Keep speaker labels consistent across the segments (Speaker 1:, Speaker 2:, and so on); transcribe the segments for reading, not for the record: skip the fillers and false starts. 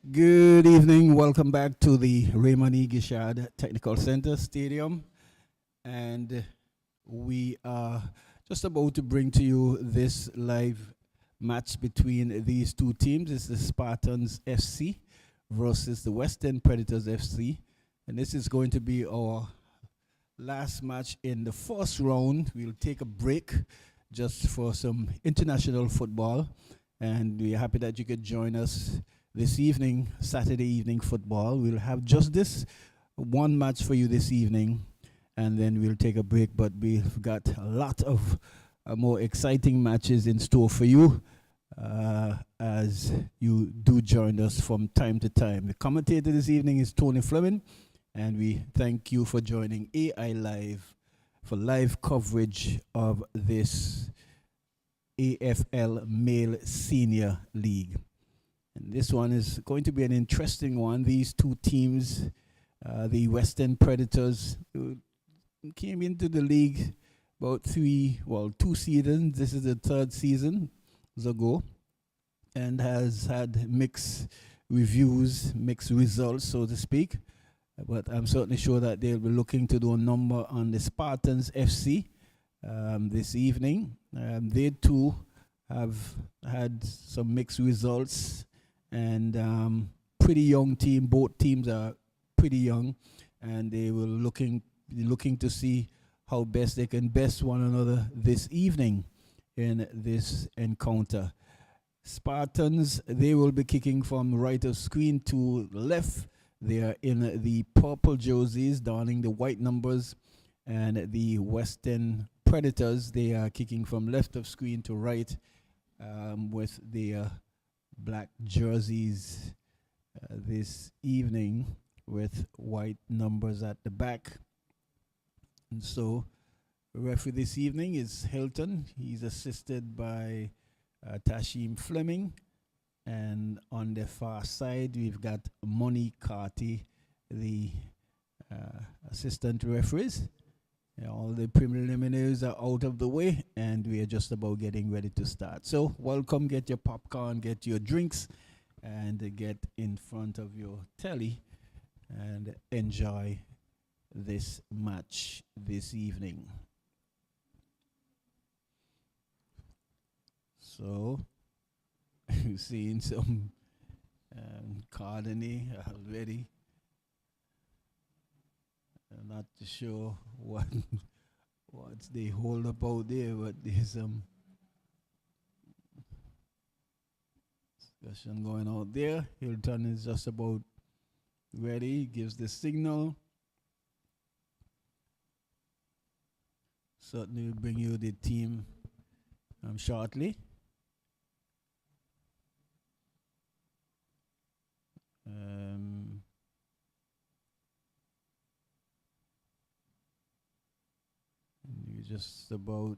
Speaker 1: Good evening. Welcome back to the Raymond E. Gishad Technical Center Stadium. And we are just about to bring to you this live match between these two teams. It's the Spartans FC versus the Western Predators FC. And this is going to be our last match in the first round. We'll take a break just for some international football. And we're happy that you could join us this evening, Saturday evening football. We'll have just this one match for you this evening, and then we'll take a break. But we've got a lot of more exciting matches in store for you as you do join us from time to time. The commentator this evening is Tony Fleming, and we thank you for joining AI Live for live coverage of this AFL Male Senior League. And this one is going to be an interesting one. These two teams, the Western Predators, came into the league about 2 seasons. This is the third season ago, and has had mixed reviews, mixed results, so to speak. But I'm certainly sure that they'll be looking to do a number on the Spartans FC this evening. They too have had some mixed results. And pretty young team. Both teams are pretty young, and they will looking to see how best they can best one another this evening in this encounter. Spartans, they will be kicking from right of screen to left. They are in the purple jerseys, donning the white numbers, and the Western Predators, they are kicking from left of screen to right with their black jerseys this evening with white numbers at the back. And so the referee this evening is Hilton. He's assisted by Tashim Fleming. And on the far side, we've got Moni Carty, the assistant referees. All the preliminaries are out of the way, and we are just about getting ready to start. So welcome, get your popcorn, get your drinks, and get in front of your telly and enjoy this match this evening. So, you've seen some Cardini already. I'm not too sure what's the hold up out there, but there's some discussion going out there. Hilton is just about ready, gives the signal. Certainly will bring you the team shortly. Just about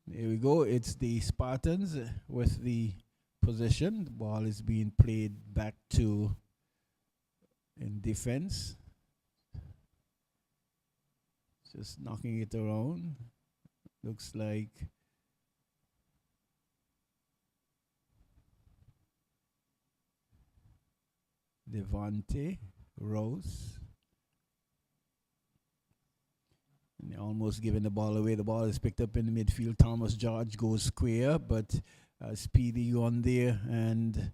Speaker 1: there we go. It's the Spartans with the possession. The ball is being played back to in defense. Just knocking it around. Looks like Devante Rose. And they're almost giving the ball away. The ball is picked up in the midfield. Thomas George goes square, but Speedy on there, and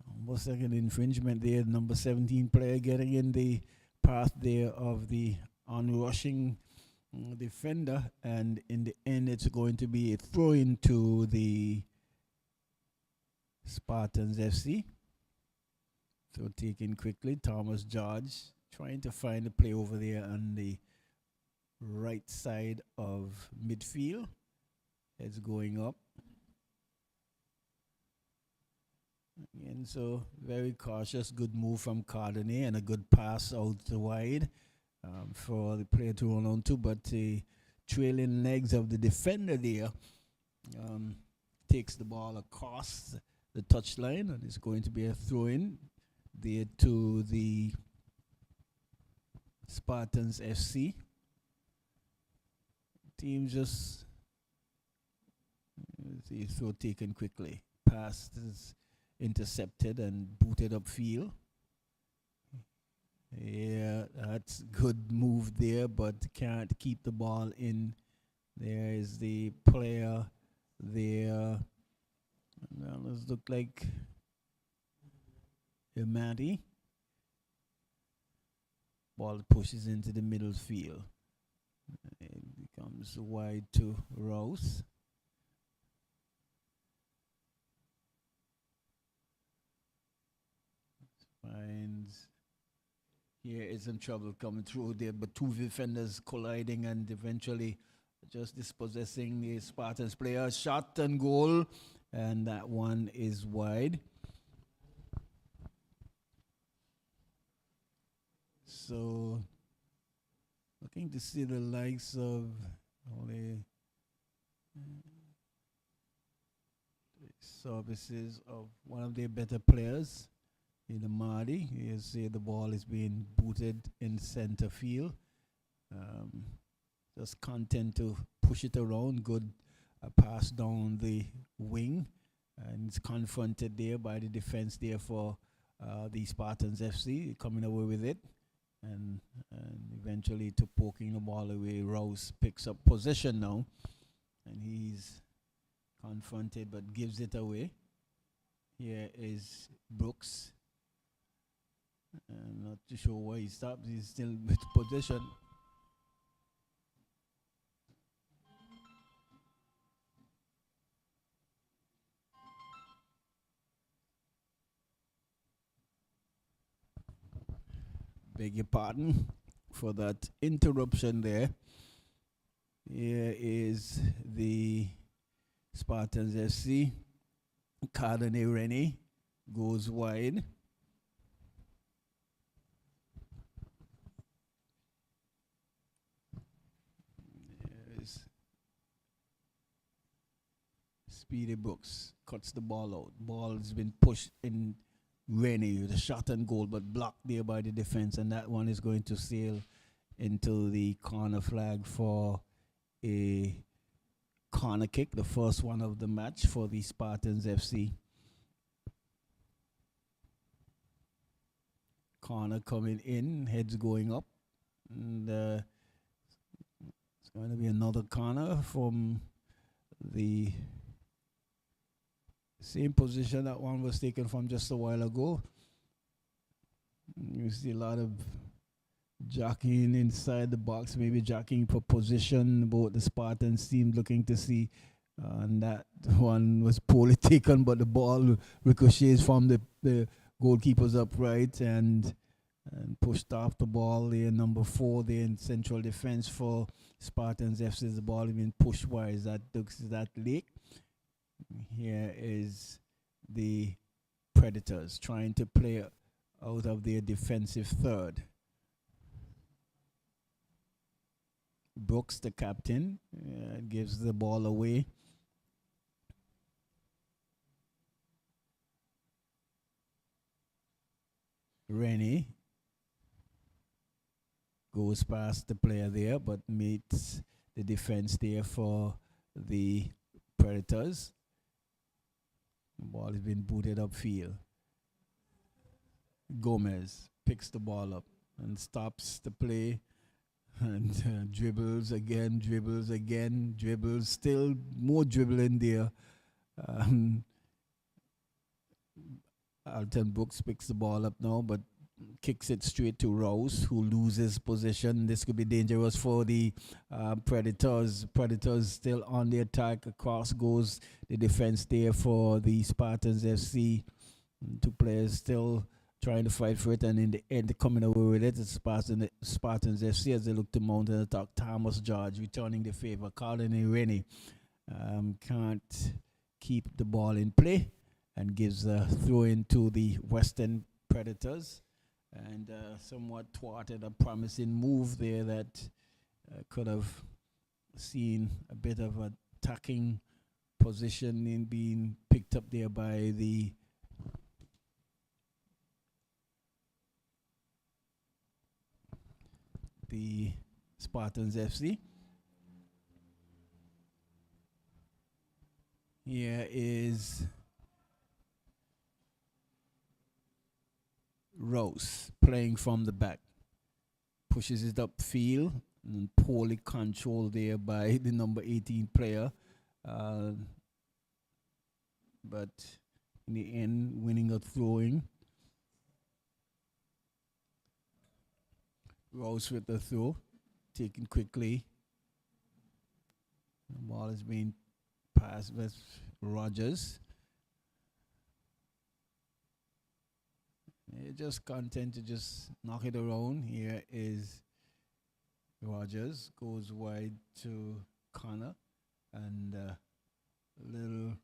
Speaker 1: almost like an infringement there. Number 17 player getting in the path there of the onrushing defender, and in the end it's going to be a throw into the Spartans FC. So taken quickly. Thomas George trying to find a play over there on the right side of midfield. It's going up. And so very cautious, good move from Cardone, and a good pass out to wide for the player to run on to, but the trailing legs of the defender there takes the ball across the touchline, and it's going to be a throw-in there to the Spartans FC. Team just see throw taken quickly. pass is intercepted and booted upfield. Yeah, that's good move there, but can't keep the ball in. There is the player there. Now let's look like Imadi. Ball pushes into the middle field. It becomes wide to Rose. Finds here is some trouble coming through there, but two defenders colliding and eventually just dispossessing the Spartans player. Shot and goal, and that one is wide. So looking to see the likes of only services of one of their better players in the Mardi. You see the ball is being booted in center field. Just content to push it around. Good pass down the wing. And it's confronted there by the defense there for the Spartans FC, coming away with it. And eventually to poking the ball away, Rouse picks up possession now. And he's confronted but gives it away. Here is Brooks. I'm not too sure why he stopped. He's still with possession. Beg your pardon for that interruption there. Here is the Spartans FC. Cardone Rennie goes wide. There's Speedy Brooks cuts the ball out. Ball has been pushed in Rennie with a shot and goal, but blocked there by the defense, and that one is going to sail into the corner flag for a corner kick, the first one of the match for the Spartans FC. Corner coming in, heads going up, and it's going to be another corner from the same position that one was taken from just a while ago. You see a lot of jockeying inside the box, maybe jockeying for position. Both the Spartans team looking to see, and that one was poorly taken, but the ball ricochets from the goalkeeper's upright and pushed off the ball there. Number 4 there in central defense for Spartans FC. The ball being pushed wide. That Lake. Here is the Predators trying to play out of their defensive third. Brooks, the captain, gives the ball away. Rennie goes past the player there, but meets the defense there for the Predators. The ball has been booted upfield. Gomez picks the ball up and stops the play and dribbles again, still more dribbling there. Alton Brooks picks the ball up now, but kicks it straight to Rouse, who loses possession. This could be dangerous for the Predators. Predators still on the attack. Across goes the defense there for the Spartans FC. Two players still trying to fight for it, and in the end, coming away with it, it's Spartans FC as they look to mount an attack. Thomas George returning the favor. Cardone Rennie can't keep the ball in play and gives a throw in to the Western Predators. And somewhat thwarted a promising move there that could have seen a bit of attacking position in being picked up there by the Spartans FC. Here is Rose playing from the back. Pushes it upfield and poorly controlled there by the number 18 player. But in the end, winning a throwing. Rose with the throw, taken quickly. The ball is being passed with Rogers. They're just content to just knock it around. Here is Rogers, goes wide to Connor, and a little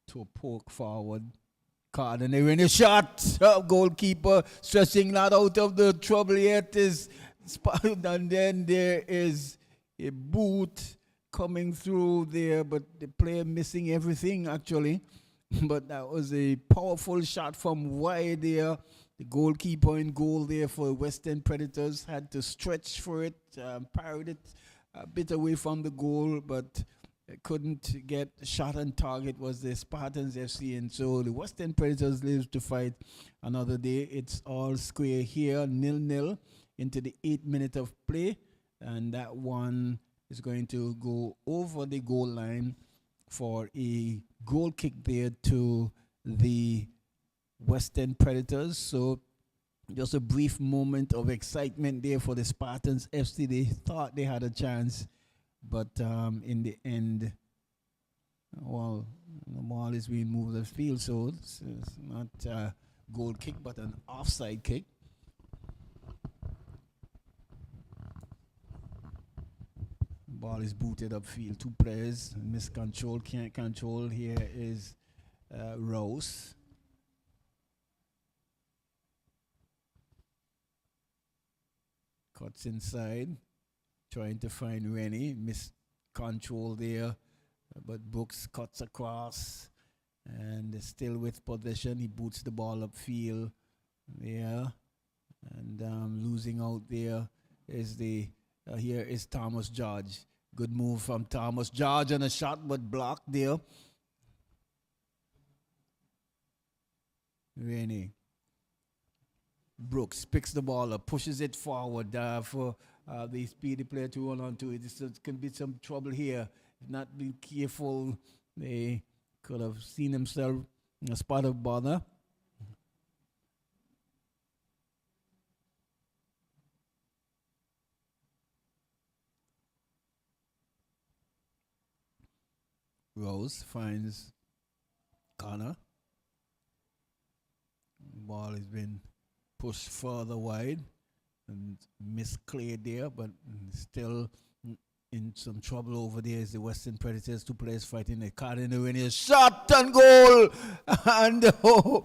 Speaker 1: to a poke forward. Card and they win a shot. Goalkeeper stretching not out of the trouble yet is and then there is a boot coming through there, but the player missing everything actually. But that was a powerful shot from wide there. The goalkeeper in goal there for Western Predators had to stretch for it, parried it a bit away from the goal, but couldn't get a shot on target. Was the Spartans FC, and so the Western Predators live to fight another day. It's all square here, 0-0 into the 8th minute of play, and that one is going to go over the goal line for a goal kick there to the Western Predators. So just a brief moment of excitement there for the Spartans FC. They thought they had a chance, but in the end, well, the ball is being moved the field, so it's not a goal kick, but an offside kick. Ball is booted upfield. Two players miscontrol, can't control. Here is Rose. Cuts inside, trying to find Rennie. Miscontrol there, but Brooks cuts across and still with possession. He boots the ball upfield there, and losing out there is the here is Thomas George. Good move from Thomas George and a shot, but blocked there. Rennie. Brooks picks the ball up, pushes it forward for the speedy player to hold on to it. It can be some trouble here. If not being careful, they could have seen themselves in a spot of bother. Rose finds Connor. Ball has been pushed further wide and miscleared there, but still in some trouble over there is the Western Predators. Two players fighting. The card in the win is shot and goal, and the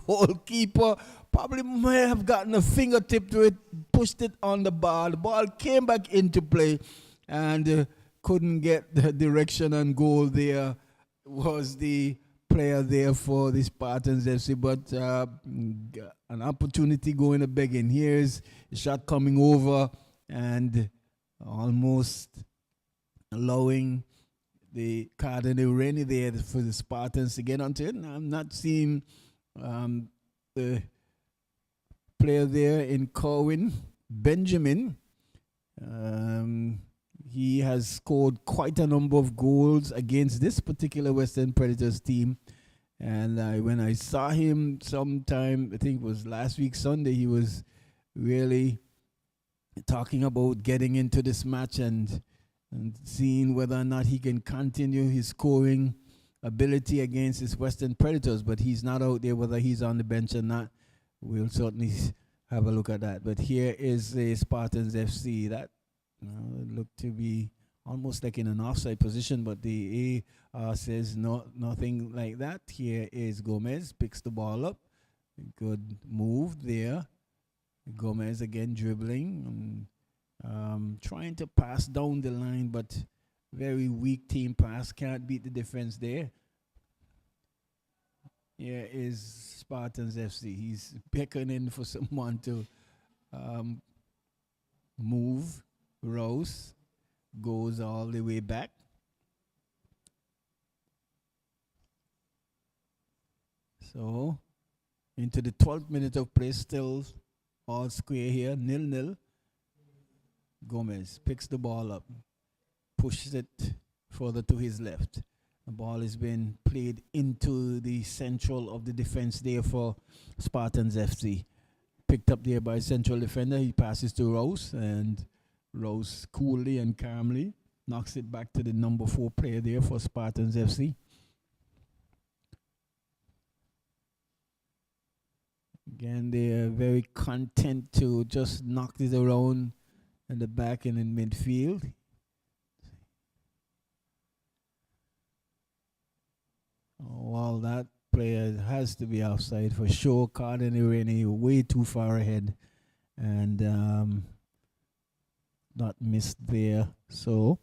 Speaker 1: goalkeeper probably may have gotten a fingertip to it, pushed it on the bar. The ball came back into play and couldn't get the direction and goal. There was the player there for the Spartans FC, but an opportunity going a begging. Here's a shot coming over and almost allowing the Cardinal Rennie there for the Spartans to get onto it. Now, I'm not seeing the player there in Corwin, Benjamin. He has scored quite a number of goals against this particular Western Predators team. And when I saw him sometime, I think it was last week Sunday, he was really talking about getting into this match and seeing whether or not he can continue his scoring ability against his Western Predators. But he's not out there, whether he's on the bench or not. We'll certainly have a look at that. But here is the Spartans FC. That it looked to be almost like in an offside position, but the AR says nothing like that. Here is Gomez, picks the ball up. Good move there. Gomez again dribbling, trying to pass down the line, but very weak team pass. Can't beat the defense there. Here is Spartans FC. He's beckoning for someone to move. Rose goes all the way back. So into the 12th minute of play, still all square here, 0-0. Gomez picks the ball up, pushes it further to his left. The ball is being played into the central of the defense there for Spartans FC. Picked up there by central defender. He passes to Rose, and Rose coolly and calmly knocks it back to the number 4 player there for Spartans FC. Again, they are very content to just knock this around in the back and in midfield. Oh, well, that player has to be offside for sure. Cardinal way too far ahead and not missed there. So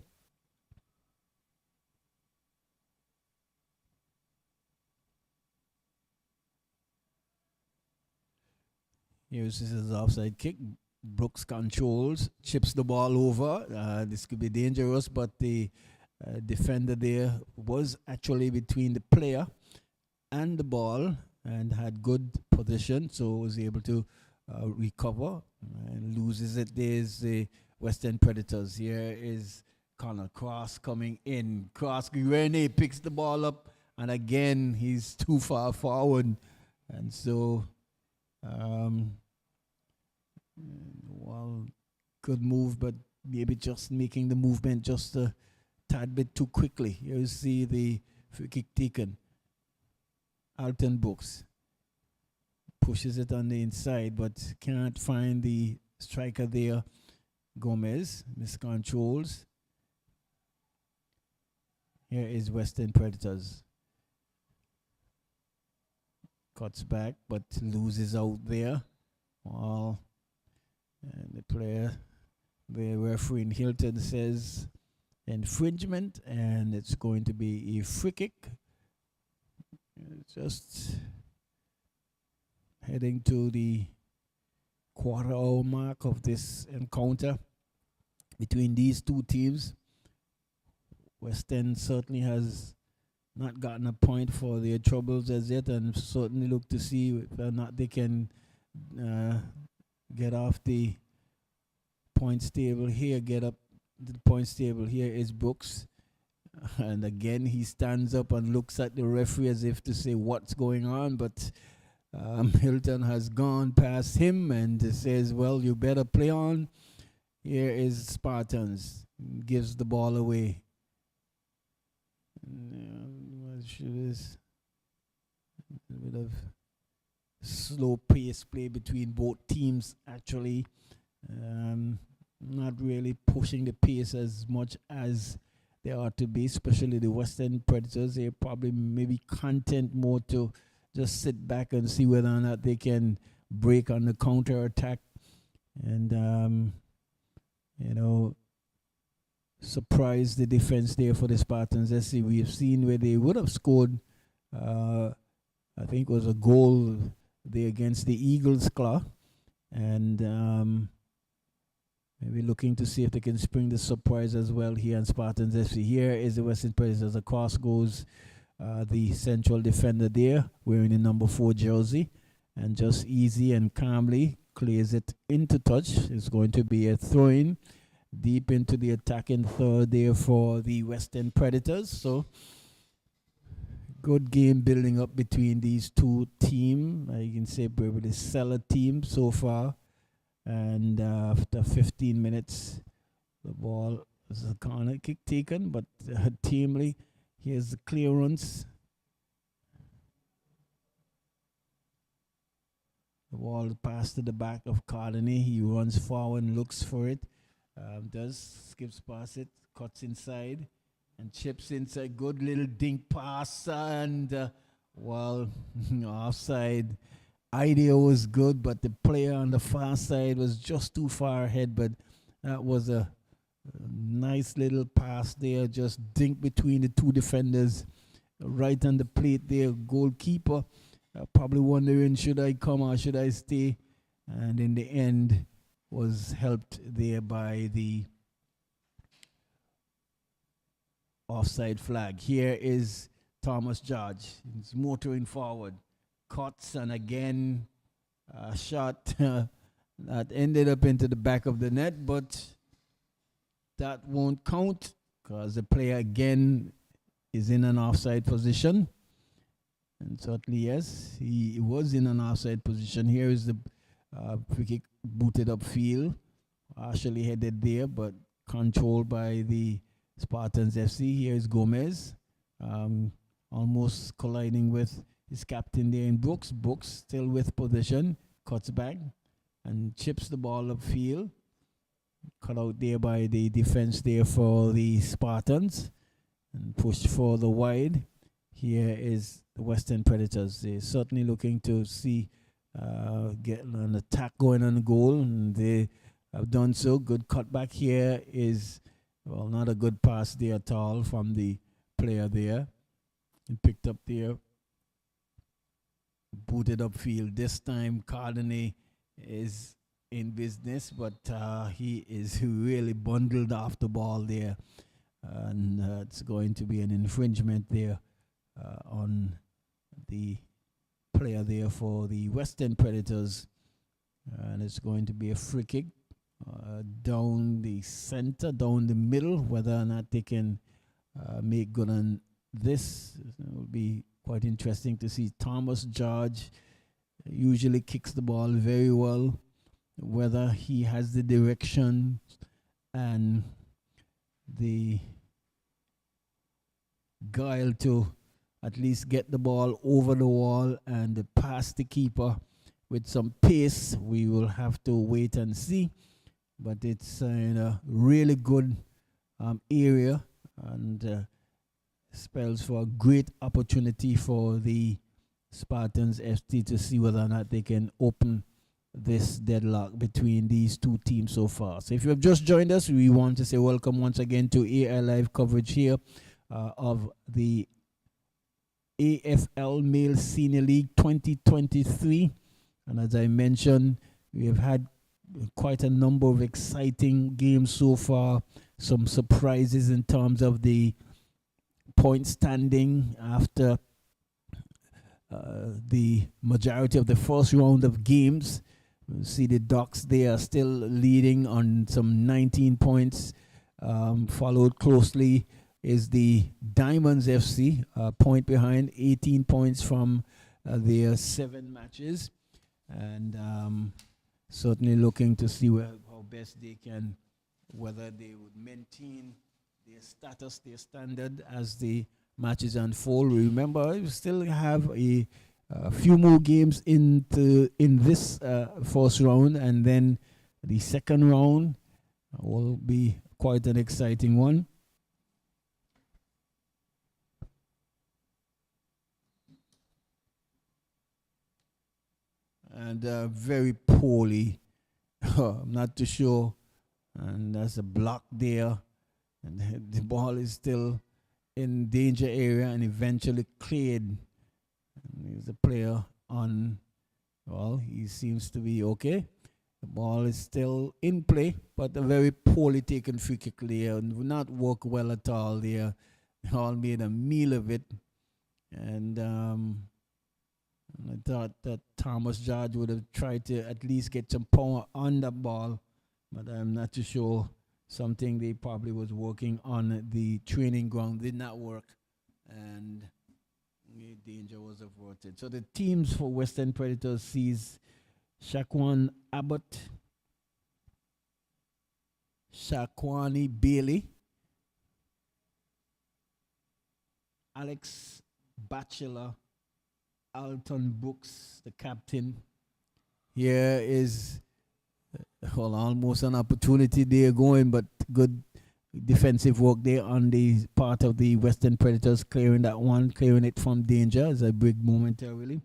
Speaker 1: here's his offside kick. Brooks controls, chips the ball over. This could be dangerous, but the defender there was actually between the player and the ball and had good position, so was able to recover and loses it. There's the Western Predators. Here is Connor Cross coming in. Cross, Rene picks the ball up, and again he's too far forward, and so well, good move, but maybe just making the movement just a tad bit too quickly. Here you see the free kick taken. Alton Brooks pushes it on the inside, but can't find the striker there. Gomez miscontrols. Here is Western Predators. Cuts back, but loses out there. Well, and the player, the referee in Hilton says infringement, and it's going to be a free kick. Just heading to the quarter-hour mark of this encounter between these two teams. West End certainly has not gotten a point for their troubles as yet, and certainly look to see whether or not they can get off the points table here, get up the points table. Here is Brooks. And again, he stands up and looks at the referee as if to say what's going on. But Hilton has gone past him and says, well, you better play on. Here is Spartans. Gives the ball away. A bit of slow pace play between both teams, actually. Not really pushing the pace as much as they ought to be, especially the Western Predators. They're probably maybe content more to just sit back and see whether or not they can break on the counter attack and, you know, surprise the defense there for the Spartans. Let's see, we've seen where they would have scored, I think it was a goal there against the Eagles Claw, and maybe looking to see if they can spring the surprise as well here on Spartans FC. Here is the Western Predators. Across goes the central defender there, wearing the number 4 jersey, and just easy and calmly clears it into touch. It's going to be a throw-in deep into the attacking third there for the Western Predators. So good game building up between these two teams. You can say probably the seller team so far. And after 15 minutes, the ball is a corner kick taken, but teamly, here's the clearance. The ball passed to the back of Cardinal. He runs forward and looks for it. Skips past it, cuts inside, and chips inside. Good little dink pass, and well, offside. Idea was good, but the player on the far side was just too far ahead. But that was a nice little pass there, just dink between the two defenders, right on the plate there. Goalkeeper probably wondering, should I come or should I stay? And in the end, was helped there by the offside flag. Here is Thomas George. He's motoring forward. cuts, and again a shot that ended up into the back of the net, but that won't count because the player again is in an offside position. And certainly, yes, he was in an offside position. Here is the free kick booted upfield, partially headed there, but controlled by the Spartans FC. Here is Gomez, almost colliding with his captain there in Brooks. Brooks still with possession, cuts back and chips the ball upfield. Cut out there by the defense there for the Spartans and pushed for the wide. Here is the Western Predators. They're certainly looking to see get an attack going on the goal, and they have done so. Good cutback here is, well, not a good pass there at all from the player there. And picked up there, booted upfield. This time Cardenay is in business, but he is really bundled off the ball there, and it's going to be an infringement there on the player there for the Western Predators, and it's going to be a free kick down the center, down the middle. Whether or not they can make good on this, it will be quite interesting to see. Thomas George usually kicks the ball very well. Whether he has the direction and the guile to at least get the ball over the wall and pass the keeper with some pace, we will have to wait and see. But it's in a really good area, and spells for a great opportunity for the Spartans FC to see whether or not they can open this deadlock between these two teams so far. So if you have just joined us, we want to say welcome once again to AR Live coverage here of the AFL Male Senior League 2023. And as I mentioned, we have had quite a number of exciting games so far. Some surprises in terms of the point standing after the majority of the first round of games. You see the Ducks, they are still leading on some 19 points. Followed closely is the Diamonds FC, a point behind, 18 points from their 7 matches. And certainly looking to see how best they can, whether they would maintain their status, their standard as the matches unfold. Remember, we still have a few more games in this first round, and then the second round will be quite an exciting one. And very poorly, I'm not too sure, and there's a block there, and the ball is still in danger area and eventually cleared. There's a player on, well, he seems to be okay. The ball is still in play, but a very poorly taken free kick there, and would not work well at all there. They all made a meal of it. And I thought that Thomas George would have tried to at least get some power on the ball, but I'm not too sure. Something they probably was working on the training ground did not work, and danger was averted. So the teams for Western Predators sees Shaquan Abbott, Shaquani Bailey, Alex Batchelor, Alton Brooks, the captain. Here is almost an opportunity there going, but good defensive work there on the part of the Western Predators, clearing that one, clearing it from danger as I break momentarily.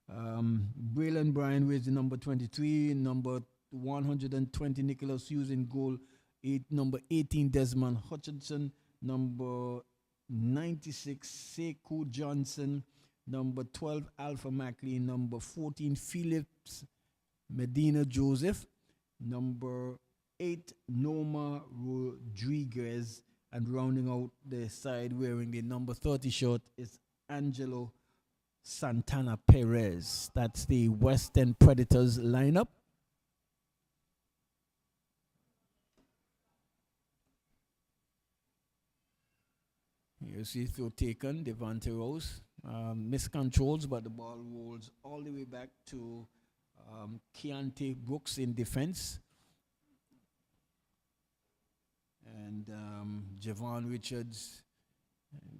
Speaker 1: Braylon Bryan with the number 23, number 120 Nicholas Hughes in goal, number 18 Desmond Hutchinson, number 96 Sekou Johnson, number 12 Alpha Mackley, number 14 Phillips Medina Joseph, number 8 Norma Rodriguez, and rounding out the side wearing the number 30 shirt is Angelo Santana Perez. That's the Western Predators lineup. You see throw taken, Devante Rose. Miscontrols, but the ball rolls all the way back to Keontae Brooks in defense. And Javon Richards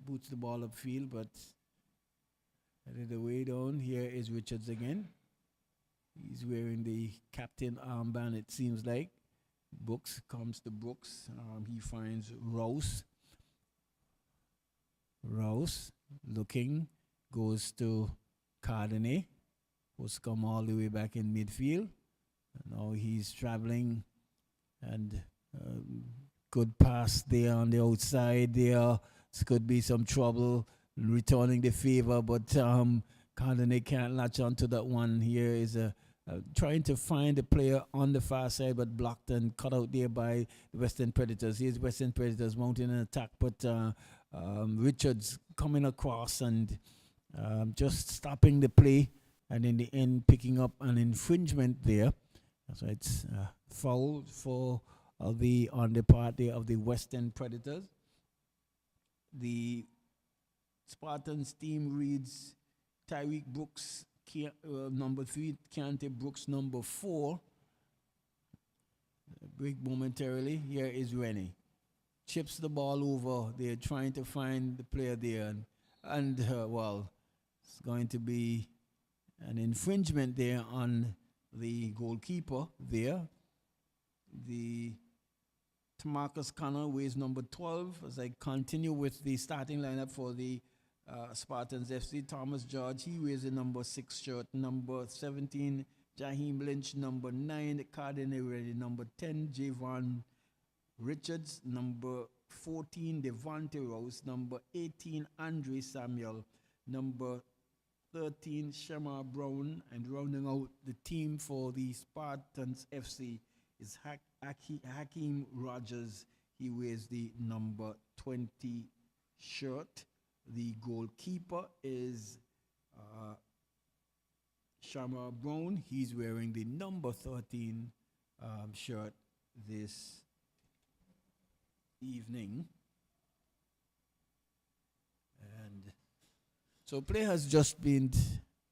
Speaker 1: boots the ball upfield, but the way down here is Richards again. He's wearing the captain armband, it seems like. Brooks comes to Brooks. He finds Rouse. Rouse looking, goes to Cardenet, who's come all the way back in midfield. Now he's traveling, and good pass there on the outside there. This could be some trouble returning the favor, but Cardenet can't latch onto that one. Here is trying to find the player on the far side, but blocked and cut out there by the Western Predators. Here's Western Predators mounting an attack, but Richards coming across and just stopping the play, and in the end picking up an infringement there. So it's foul for on the part there of the Western Predators. The Spartans team reads Tyreek Brooks, number 3, Keontae Brooks, number 4. Break momentarily. Here is Rennie. Chips the ball over. They're trying to find the player there. And well, it's going to be an infringement there on the goalkeeper there. The Tamarcus Connor weighs number 12. As I continue with the starting lineup for the Spartans FC, Thomas George, he wears the number 6 shirt. Number 17, Jaheim Lynch. Number 9, Cardenet Ready. Number 10, Javon Richards. Number 14, Devante Rose. Number 18, Andre Samuel. Number 13, Shamar Brown. And rounding out the team for the Spartans FC is Hakeem Rogers. He wears the number 20 shirt. The goalkeeper is Shamar Brown. He's wearing the number 13 shirt this evening. And so play has just been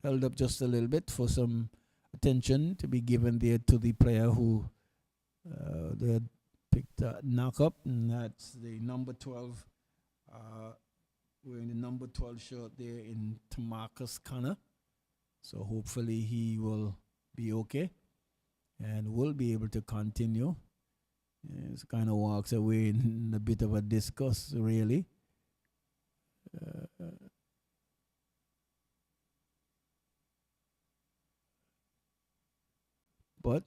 Speaker 1: held up just a little bit for some attention to be given there to the player who they had picked a knock up, and that's the number 12, wearing the number 12 shirt there in Tamarcus Connor. So hopefully he will be okay and will be able to continue. It kind of walks away in a bit of a disgust, really. But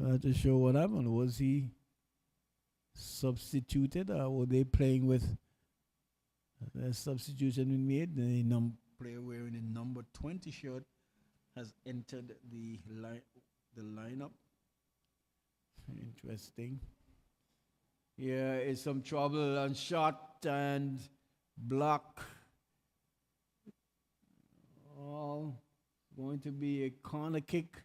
Speaker 1: not too sure what happened. Was he substituted, or were they playing with a substitution been made? The player wearing the number 20 shirt has entered the lineup. Interesting. Yeah, it's some trouble and shot and block. All going to be a corner kick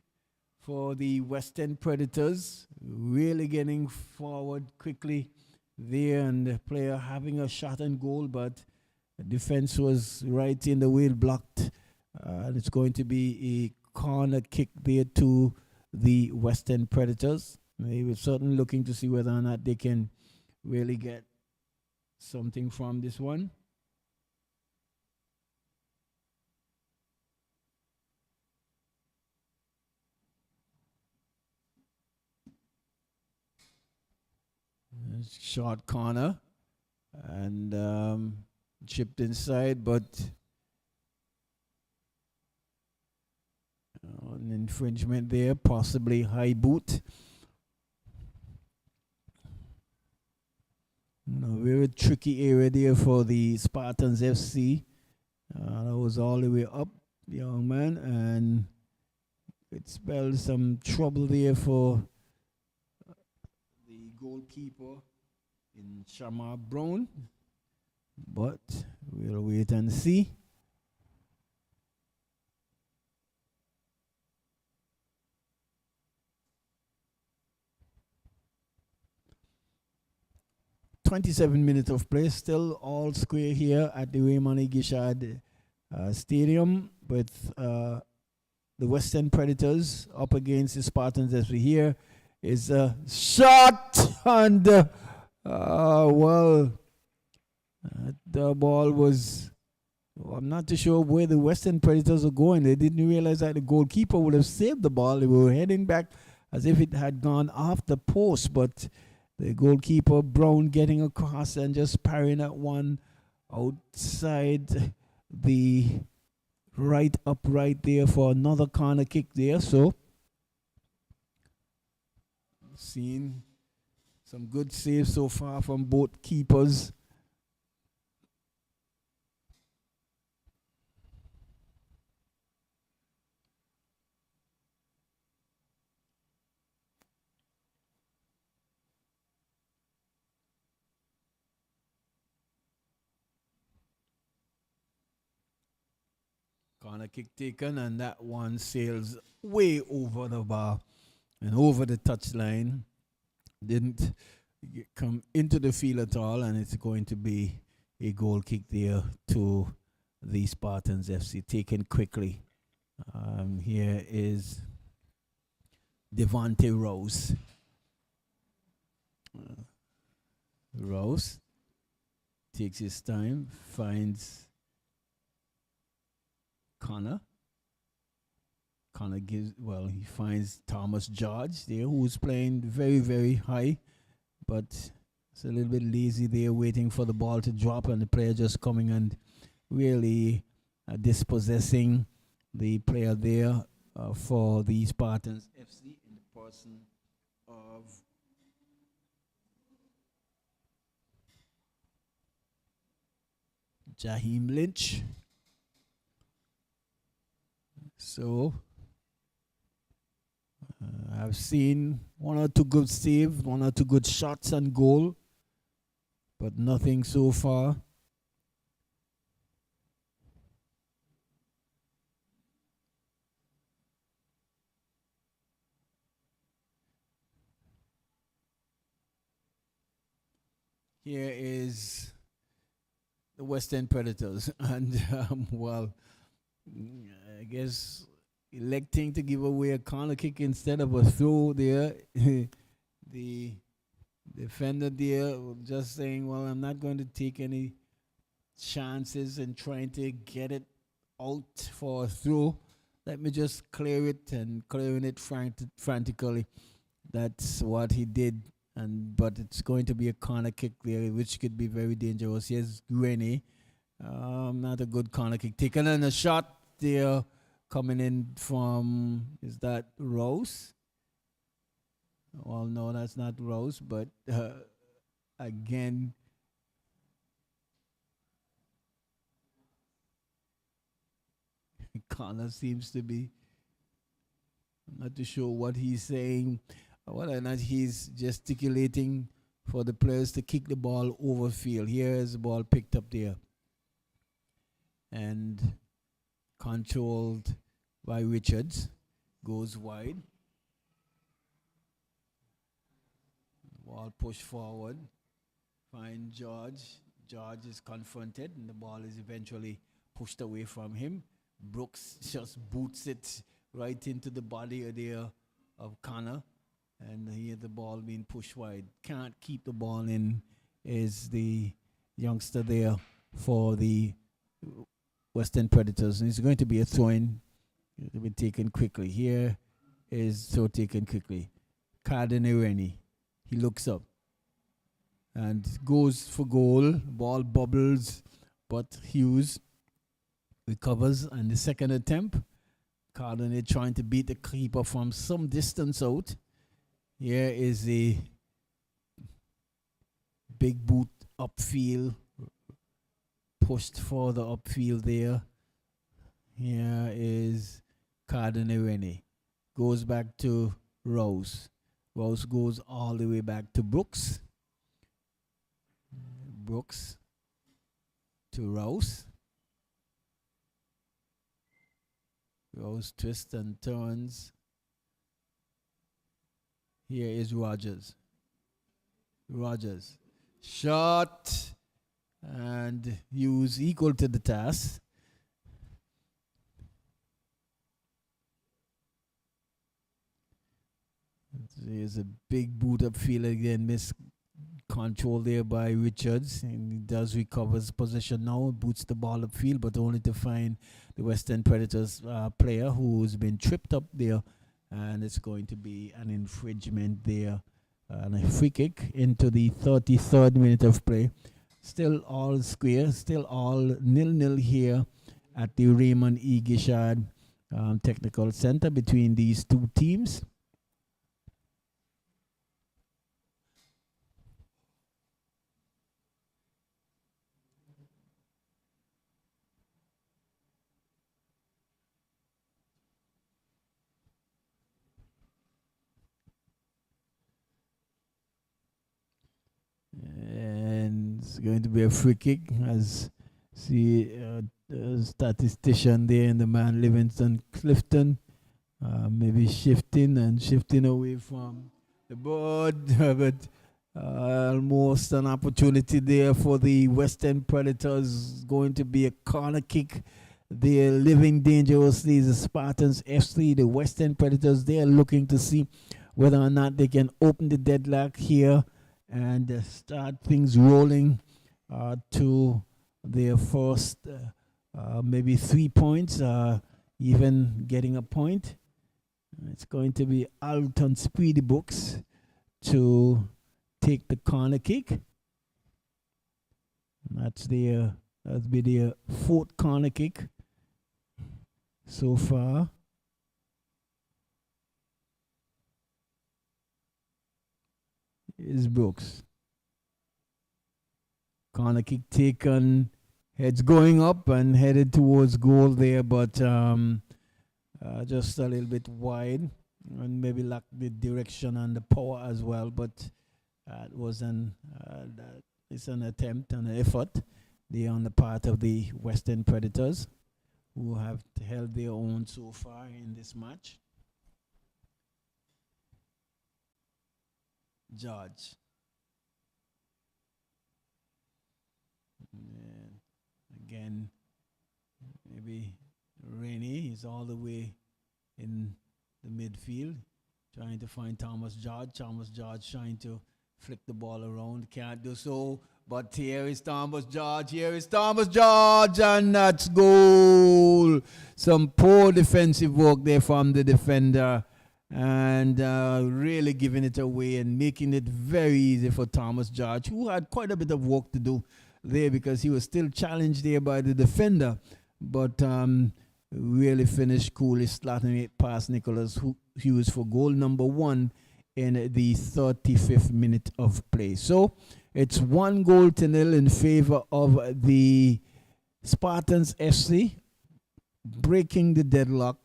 Speaker 1: for the Western Predators. Really getting forward quickly there, and the player having a shot and goal, but the defense was right in the way, blocked. And it's going to be a corner kick there to the Western Predators. They were certainly looking to see whether or not they can really get something from this one. Short corner and chipped inside, but an infringement there, possibly high boot. Very tricky area there for the Spartans FC. That was all the way up, young man, and it spelled some trouble there for goalkeeper in Shamar Brown, but we'll wait and see. "27 minutes of play, still all square here at the Raymond Gishad Stadium with the Western Predators up against the Spartans. As we hear is a shot, and the ball was, I'm not too sure where the Western Predators are going. They didn't realize that the goalkeeper would have saved the ball. They were heading back as if it had gone off the post, but the goalkeeper, Brown, getting across and just parrying that one outside the right upright there for another corner kick there. So, seeing some good saves so far from both keepers. Corner kick taken, and that one sails way over the bar and over the touchline. Didn't come into the field at all, and it's going to be a goal kick there to the Spartans FC, taken quickly. Here is Devontae Rose. Rose takes his time, finds Connor. Connor he finds Thomas George there, who's playing very, very high, but it's a little bit lazy there, waiting for the ball to drop, and the player just coming and really dispossessing the player there for the Spartans FC in the person of Jaheim Lynch. So, I've seen one or two good saves, one or two good shots and goal, but nothing so far. Here is the Western Predators, and I guess electing to give away a corner kick instead of a throw there. The defender there just saying, well, I'm not going to take any chances in trying to get it out for a throw. Let me just clear it, and clearing it frantically. That's what he did. But it's going to be a corner kick there, which could be very dangerous. Here's Rennie. Not a good corner kick taken, and a shot there coming in from, is that Rose? Well, no, that's not Rose, but again, Connor seems to be, I'm not too sure what he's saying, whether or not he's gesticulating for the players to kick the ball over field. Here's the ball picked up there and controlled by Richards. Goes wide. Ball pushed forward. Find George. George is confronted, and the ball is eventually pushed away from him. Brooks just boots it right into the body there of Connor. And here the ball being pushed wide. Can't keep the ball in is the youngster there for the Western Predators. And it's going to be a throw-in. It'll be taken quickly. Here is throw taken quickly. Cardinareni. He looks up and goes for goal. Ball bubbles, but Hughes recovers. And the second attempt, Cardinale trying to beat the keeper from some distance out. Here is the big boot upfield, pushed further upfield there. Here is Cardinale. Goes back to Rose. Rouse goes all the way back to Brooks. Brooks to Rouse. Rouse twists and turns. Here is Rogers. Rogers. Shot. And Hughes equal to the task. There's a big boot up field again. Miss control there by Richards. And he does recover his position now. Boots the ball upfield, but only to find the Western Predators player who's been tripped up there. And it's going to be an infringement there. And a free kick into the 33rd minute of play. Still all square. Still all 0-0 here at the Raymond E. Gishard Technical Center between these two teams. And it's going to be a free kick, as see the statistician there and the man Livingston Clifton maybe shifting away from the board, but almost an opportunity there for the Western Predators. Going to be a corner kick. They're living dangerously. The Spartans FC, the Western Predators, they're looking to see whether or not they can open the deadlock here and start things rolling to their first maybe 3 points, even getting a point. It's going to be Alton Speedy Books to take the corner kick. That'll be their fourth corner kick so far. Is Brooks. Corner kick taken, heads going up and headed towards goal there, but just a little bit wide and maybe lacked the direction and the power as well. But it was it's an attempt and an effort there on the part of the Western Predators, who have held their own so far in this match. George. And again, maybe Rainey is all the way in the midfield, trying to find Thomas George. Thomas George trying to flick the ball around. Can't do so. But here is Thomas George. Here is Thomas George. And that's goal. Some poor defensive work there from the defender. And really giving it away and making it very easy for Thomas George, who had quite a bit of work to do there because he was still challenged there by the defender. But really finished coolly, slotting it past Nicholas Hughes for goal number 1 in the 35th minute of play. So it's 1-0 in favor of the Spartans FC, breaking the deadlock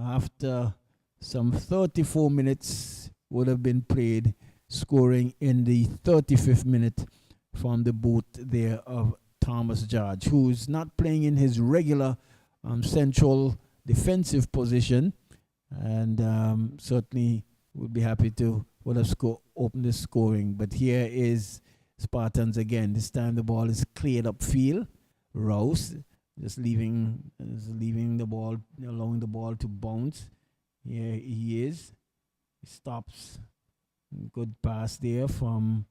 Speaker 1: after some 34 minutes would have been played, scoring in the 35th minute from the boot there of Thomas George, who's not playing in his regular central defensive position, and certainly would be happy to would have opened the scoring. But here is Spartans again. This time the ball is cleared upfield. Rouse just leaving the ball, allowing the ball to bounce. Here he is. He stops. Good pass there from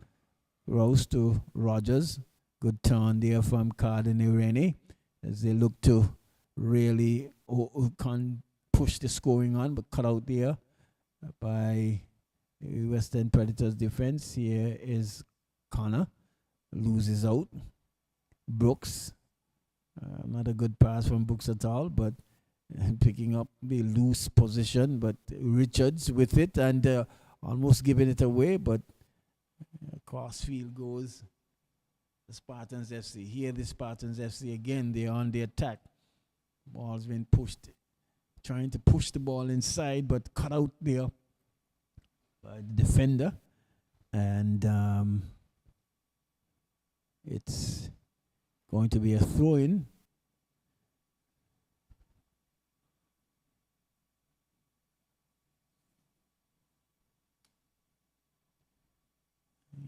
Speaker 1: Rouse to Rogers. Good turn there from Cardinale as they look to really can't push the scoring on, but cut out there by Western Predators defense. Here is Connor. Loses out. Brooks. Not a good pass from Brooks at all, but picking up the loose position, but Richards with it and almost giving it away, but crossfield goes the Spartans FC. Here the Spartans FC again, they're on the attack. Ball's been pushed, trying to push the ball inside, but cut out there defender, and it's going to be a throw-in.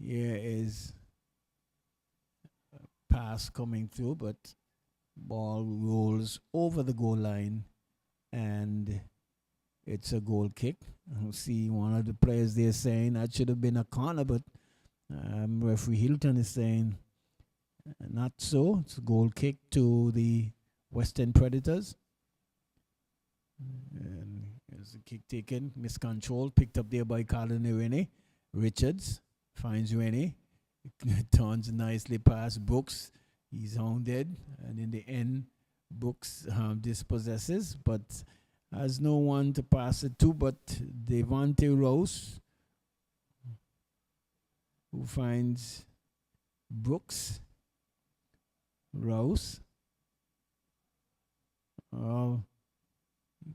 Speaker 1: Here is a pass coming through, but ball rolls over the goal line, and it's a goal kick. I see one of the players there saying that should have been a corner, but referee Hilton is saying not so. It's a goal kick to the Western Predators. And there's a kick taken, miscontrolled, picked up there by Colin Irene. Richards finds Rennie, turns nicely past Brooks. He's hounded, and in the end, Brooks dispossesses, but has no one to pass it to but Devontae Rose, who finds Brooks. Rose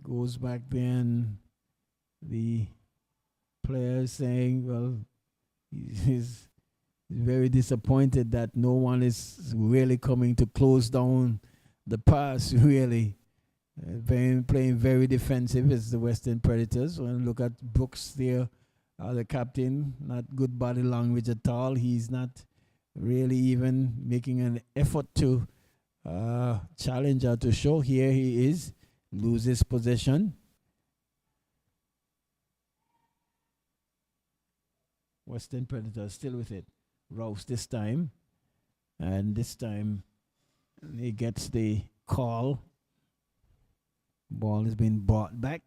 Speaker 1: goes back there, and the player is saying, well, he's very disappointed that no one is really coming to close down the pass, really. Playing very defensive is the Western Predators. When you look at Brooks there, the captain, not good body language at all. He's not really even making an effort to challenge or to show. Here he is, loses possession. Western Predators still with it. Rouse this time. And this time he gets the call. Ball has been brought back.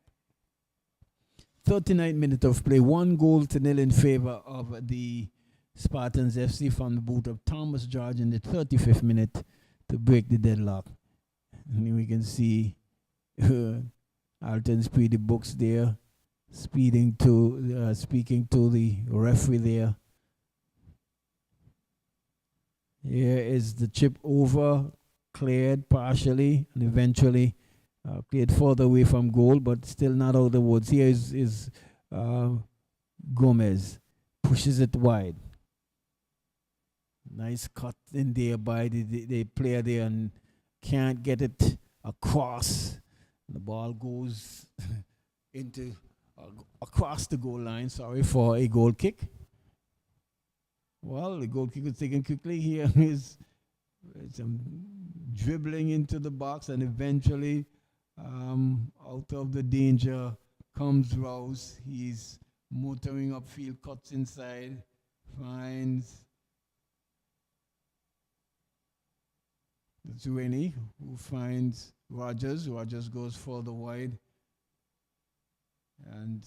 Speaker 1: 39 minutes of play. 1-0 in favor of the Spartans FC from the boot of Thomas George in the 35th minute to break the deadlock. And we can see Alton Speedy Books there speaking to the referee there. Here is the chip over, cleared partially, and eventually cleared further away from goal, but still not out of the woods. Here is Gomez, pushes it wide. Nice cut in there by the player there, and can't get it across. The ball goes into across the goal line, for a goal kick. Well, the goal kick was taken quickly. Here is some dribbling into the box, and eventually out of the danger comes Rouse. He's motoring upfield, cuts inside, finds Zueni, who finds Rogers. Rogers goes further wide, and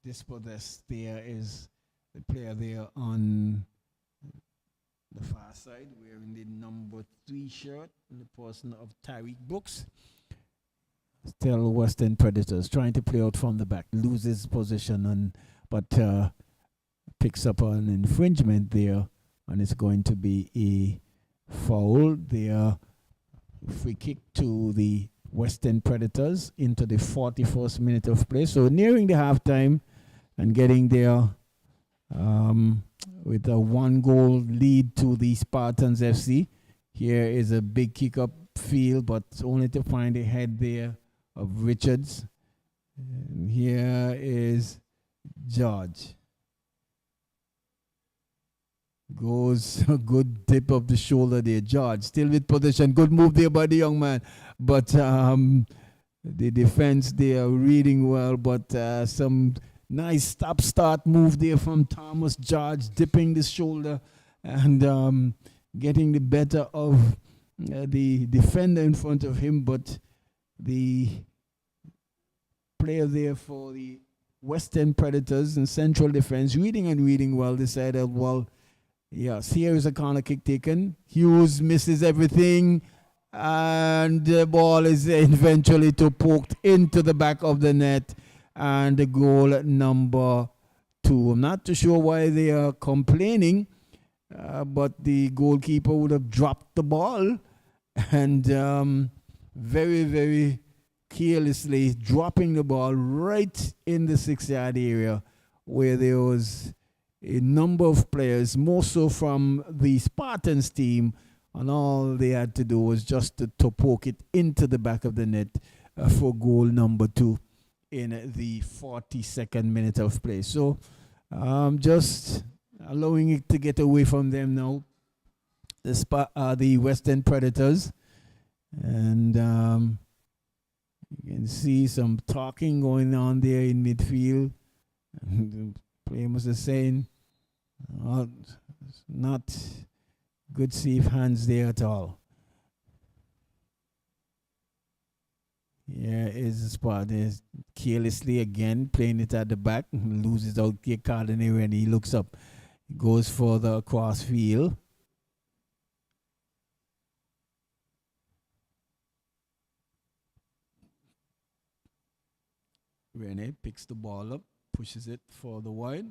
Speaker 1: dispossessed there is the player there on the far side wearing the number 3 shirt in the person of Tyreek Brooks. Still Western Predators trying to play out from the back, loses position, but picks up an infringement there, and it's going to be a foul there. Free kick to the Western Predators into the 41st minute of play. So nearing the halftime and getting there with a 1-goal lead to the Spartans FC. Here is a big kick up field, but only to find a head there of Richards. And here is George. Goes a good tip of the shoulder there. George still with possession. Good move there by the young man. But the defense there reading well, but some nice stop-start move there from Thomas George, dipping the shoulder and getting the better of the defender in front of him. But the player there for the Western Predators in central defense, reading well, decided, well, yes, here is a corner kick taken. Hughes misses everything, and the ball is eventually poked into the back of the net, and the goal number 2. I'm not too sure why they are complaining, but the goalkeeper would have dropped the ball, and very, very carelessly dropping the ball right in the 6-yard area where there was a number of players, more so from the Spartans team, and all they had to do was just to poke it into the back of the net for goal number 2 in the 42nd minute of play. So just allowing it to get away from them now, the Western Predators. And you can see some talking going on there in midfield. The player must have saying, not good safe hands there at all. Here is the spot. There's carelessly again playing it at the back. Loses out the card and he looks up. He goes for the cross field. Rene picks the ball up, pushes it for the wide.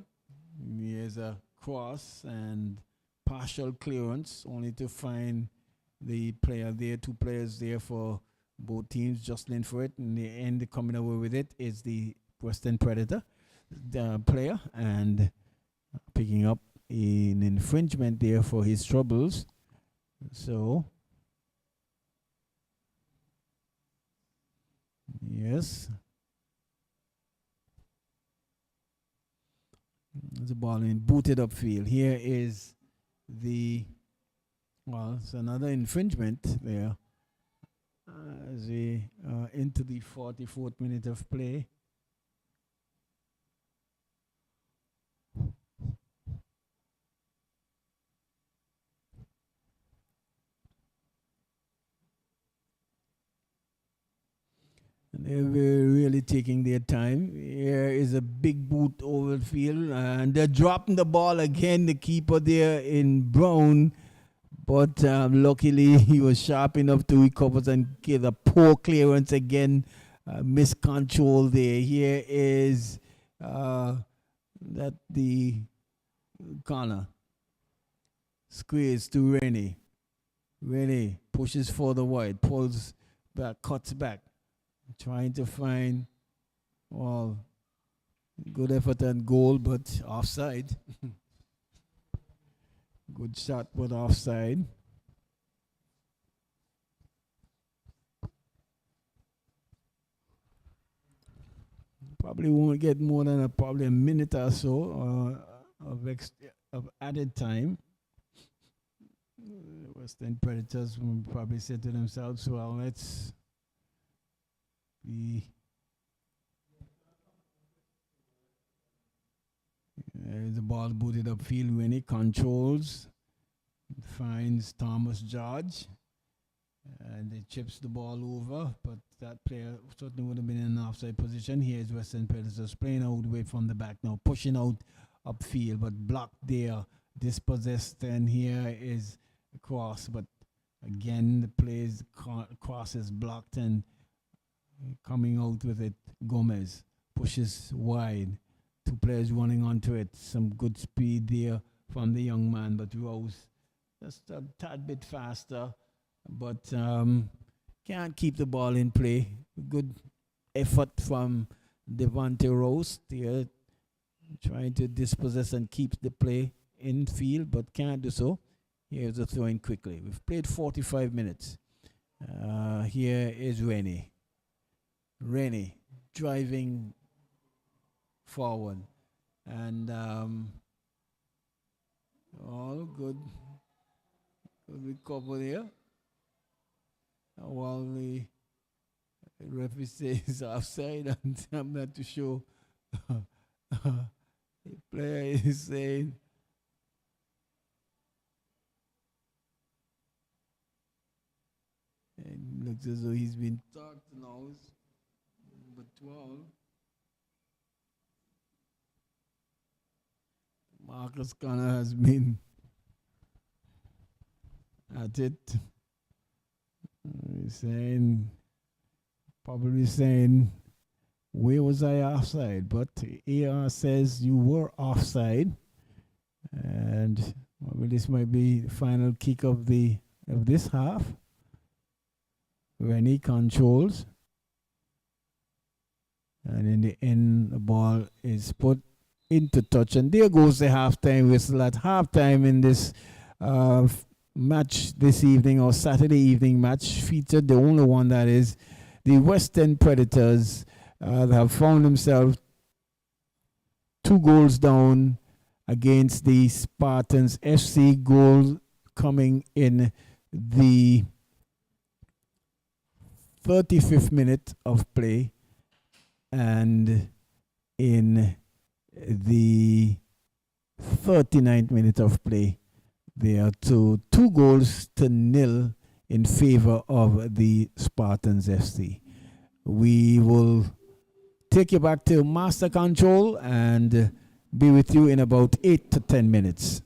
Speaker 1: Here's a cross and partial clearance, only to find the player there, 2 players there for both teams jostling for it. In the end, coming away with it is the Western Predator, the player, and picking up an infringement there for his troubles. So, yes. The ball in booted upfield. Here is it's another infringement there. As we into the 44th minute of play. And they're really taking their time. Here is a big boot over the field, and they're dropping the ball again. The keeper there in brown, but luckily he was sharp enough to recover and get a poor clearance again. Miscontrol there. Here is that the corner. Squeeze to Rennie. Rennie pushes for the wide, pulls back, cuts back. Trying to find, good effort and goal, but offside. Good shot, but offside. Probably won't get more than probably a minute or so of added time. Western Predators will probably say to themselves, well, let's the ball booted upfield when he controls, finds Thomas George, and he chips the ball over, but that player certainly would have been in an offside position. Here's Western Predators playing out away from the back now, pushing out upfield, but blocked there, dispossessed, and here is a cross, but again the play's cross is blocked, and coming out with it, Gomez pushes wide. 2 players running onto it. Some good speed there from the young man, but Rose just a tad bit faster, but can't keep the ball in play. Good effort from Devontae Rose there, trying to dispossess and keep the play in field, but can't do so. Here's a throw in quickly. We've played 45 minutes. Here is Rennie. Rennie driving forward, and all good recover there. While the referee says offside, and I'm not too sure. The player is saying it looks as though he's been talked now. But 12. Marcus Connor has been at it. He's probably saying, where was I offside? But AR says you were offside. And this might be the final kick of this half. Rennie controls. And in the end, the ball is put into touch. And there goes the halftime whistle at halftime in this match this evening, or Saturday evening match, featured the only one that is the Western Predators that have found themselves 2 goals down against the Spartans FC. Goal coming in the 35th minute of play, and in the 39th minute of play, they are 2 goals to 0 in favor of the Spartans FC. We will take you back to Master Control and be with you in about 8 to 10 minutes.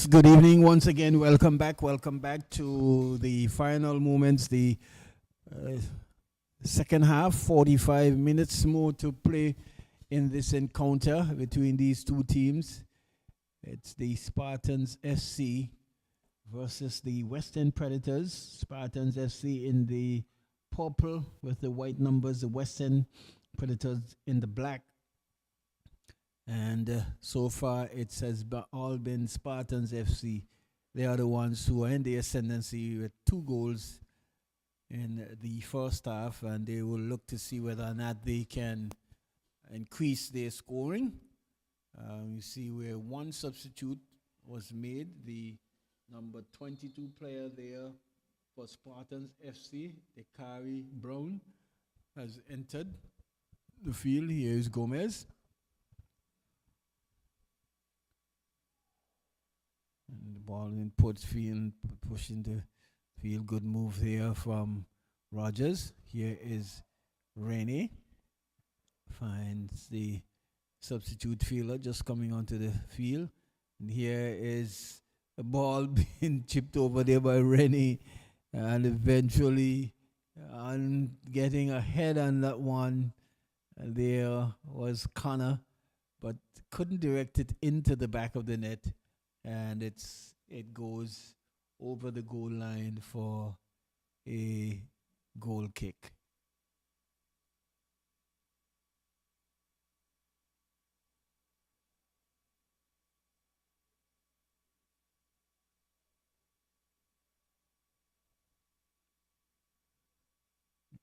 Speaker 1: Yes, good evening once again. Welcome back. Welcome back to the final moments, the uh, second half, 45 minutes more to play in this encounter between these two teams. It's the Spartans FC versus the Western Predators. Spartans FC in the purple with the white numbers, the Western Predators in the black. And so far, it has all been Spartans FC. They are the ones who are in the ascendancy with 2 goals in the first half, and they will look to see whether or not they can increase their scoring. You see where one substitute was made, the number 22 player there for Spartans FC, Ekari Brown, has entered the field. Here is Gomez. And the ball in puts field, pushing the field. Good move there from Rogers. Here is Rennie. Finds the substitute fielder just coming onto the field. And here is a ball being chipped over there by Rennie. And eventually getting ahead on that one. There was Connor, but couldn't direct it into the back of the net. And it goes over the goal line for a goal kick.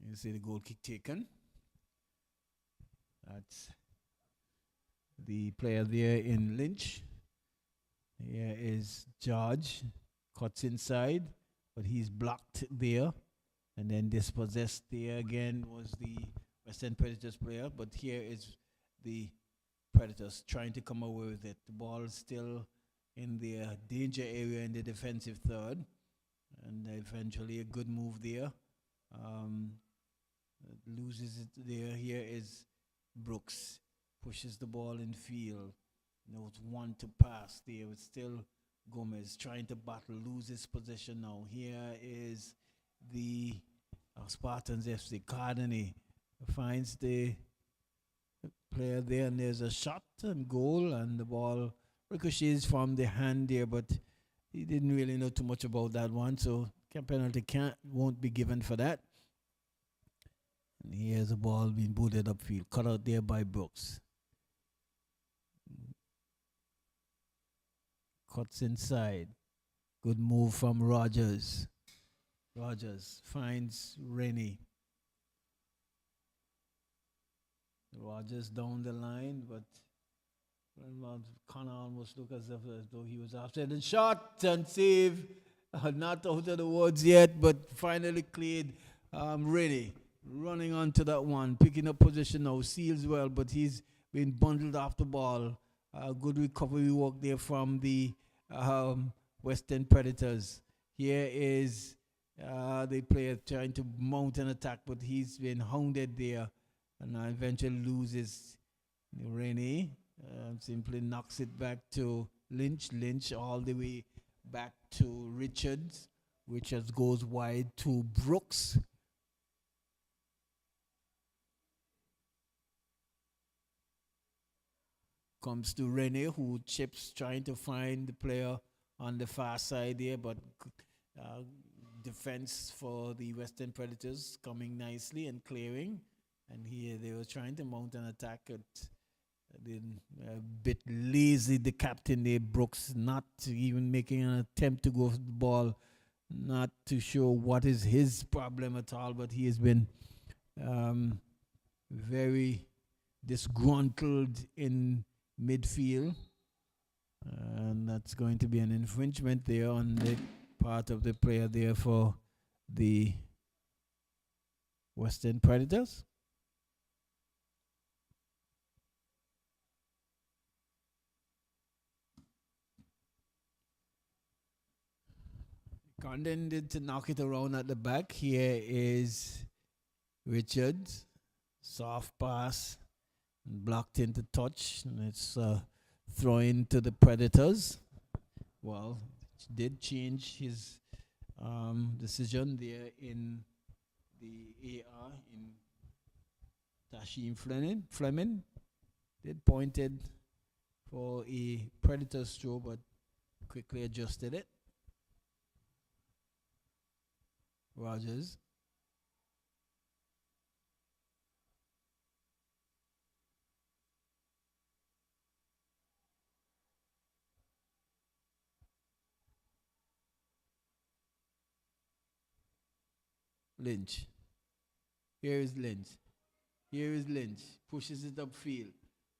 Speaker 1: You see the goal kick taken. That's the player there in Lynch. Here is George, cuts inside, but he's blocked there. And then dispossessed there again was the Western Predators player. But here is the Predators trying to come away with it. The ball is still in their danger area in the defensive third. And eventually a good move there. Loses it there. Here is Brooks. Pushes the ball in field. Note one to pass there. It's still Gomez trying to battle, loses possession now. Here is the Spartans FC. Cardini finds the player there, and there's a shot and goal, and the ball ricochets from the hand there, but he didn't really know too much about that one, so penalty won't be given for that. And here's the ball being booted upfield, cut out there by Brooks. Cuts inside. Good move from Rogers. Rogers finds Rennie. Rogers down the line, but Connor almost looked as though he was after the shot and save. Not out of the woods yet, but finally cleared. Rennie running onto that one, picking up position now. Seals well, but he's been bundled off the ball. Good recovery work there from the Western Predators. Here is the player trying to mount an attack, but he's been hounded there and eventually loses. Rennie simply knocks it back to Lynch. Lynch all the way back to Richards. Richards goes wide to Brooks. Comes to Rennie, who chips, trying to find the player on the far side there, but defense for the Western Predators coming nicely and clearing. And here they were trying to mount an attack. A bit lazy, the captain there, Brooks, not even making an attempt to go for the ball. Not too sure what is his problem at all, but he has been very disgruntled in midfield, and that's going to be an infringement there on the part of the player there for the Western Predators. Condon did to knock it around at the back. Here is Richards, soft pass, blocked into touch, and it's thrown to the Predators. well, did change his decision there in the AR in Tashim Fleming did pointed for a Predators throw, but quickly adjusted it. Rogers. Lynch. Here is Lynch. Here is Lynch. Pushes it upfield.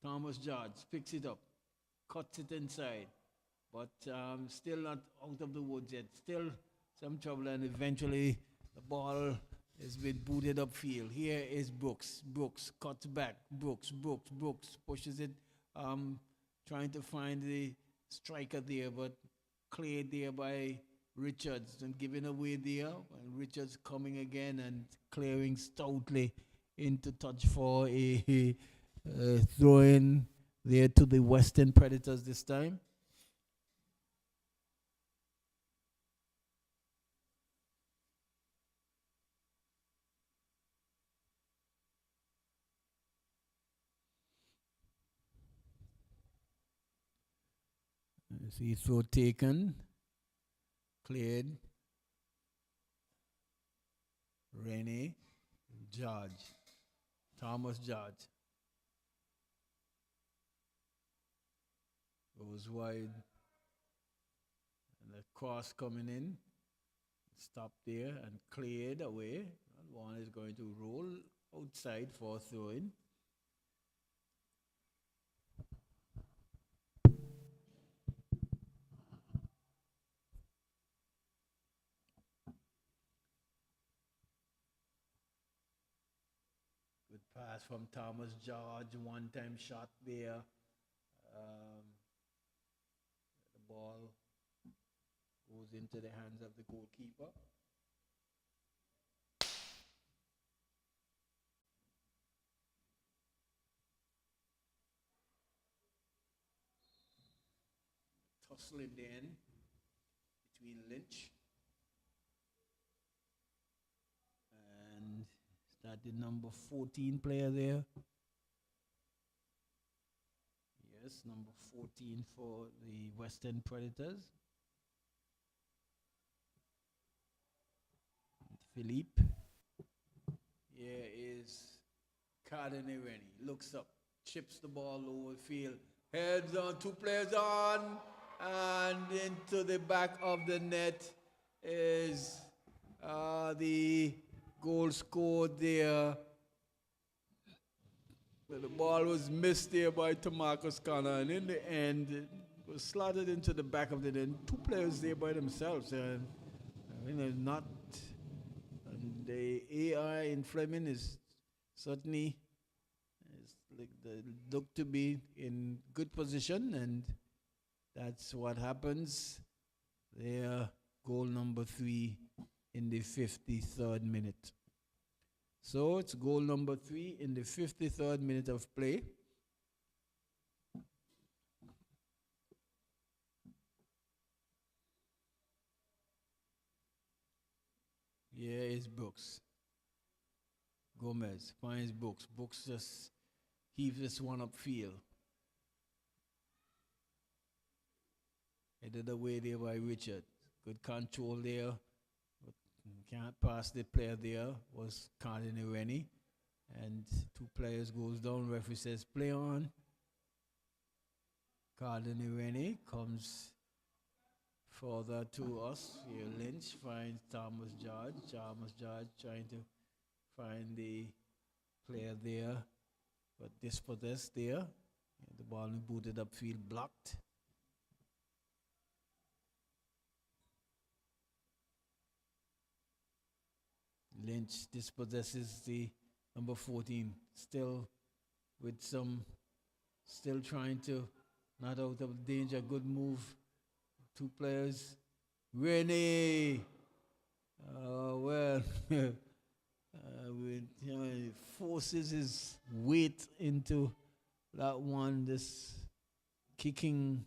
Speaker 1: Thomas George picks it up. Cuts it inside. But still not out of the woods yet. Still some trouble, and eventually the ball has been booted upfield. Here is Brooks. Brooks cuts back. Brooks pushes it, trying to find the striker there, but cleared there by Richards and giving away there. And Richards coming again and clearing stoutly into touch for a throw in there to the Western Predators this time. See throw taken, cleared. Rennie, George, Thomas George goes wide, and the cross coming in, stopped there and cleared away. One is going to roll outside for throwing. Pass from Thomas George, one-time shot there. The ball goes into the hands of the goalkeeper. Tussle in the end between Lynch and the number 14 player there. Yes, number 14 for the Western Predators. Philippe. Here is Cardinareni. Looks up, chips the ball over the field. Heads on, two players on, and into the back of the net is the goal scored there. The ball was missed there by Tamarcus Connor, and in the end, it was slotted into the back of the net. Two players there by themselves, and not. And the AI in Fleming is certainly looked to be in good position, and that's what happens. There, goal number 3 in the 53rd minute. So it's goal number 3 in the 53rd minute of play. Here is Brooks. Gomez finds Brooks. Brooks just heaves this one upfield. Headed away there by Richard. Good control there. But can't pass the player there. Was Cardinareni. And two players goes down. Referee says play on. Cardinareni comes further to us. Here Lynch finds Thomas George. Thomas George trying to find the player there. But dispossessed there. The ball booted upfield, blocked. Lynch dispossesses the number 14. Still with some, still trying to, not out of danger. Good move. Two players. Rennie. Well, forces his weight into that one. This kicking,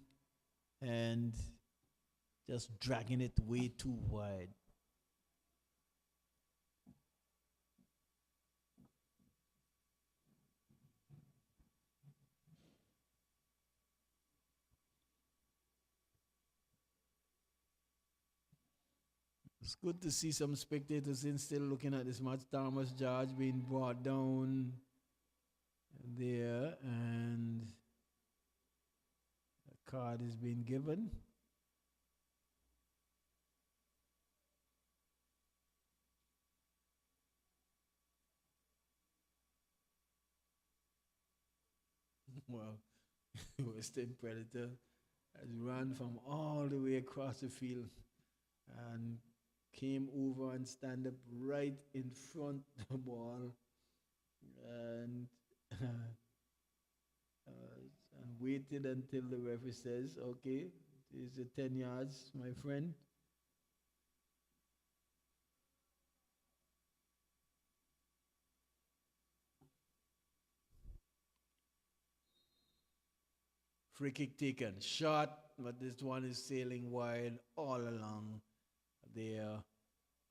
Speaker 1: and just dragging it way too wide. It's good to see some spectators in still looking at this match. Thomas George being brought down there, and a card is being given. Well, Western Predator has run from all the way across the field and came over and stand up right in front of the ball and and waited until the referee says, okay, is it 10 yards, my friend? Free kick taken. Shot, but this one is sailing wide all along there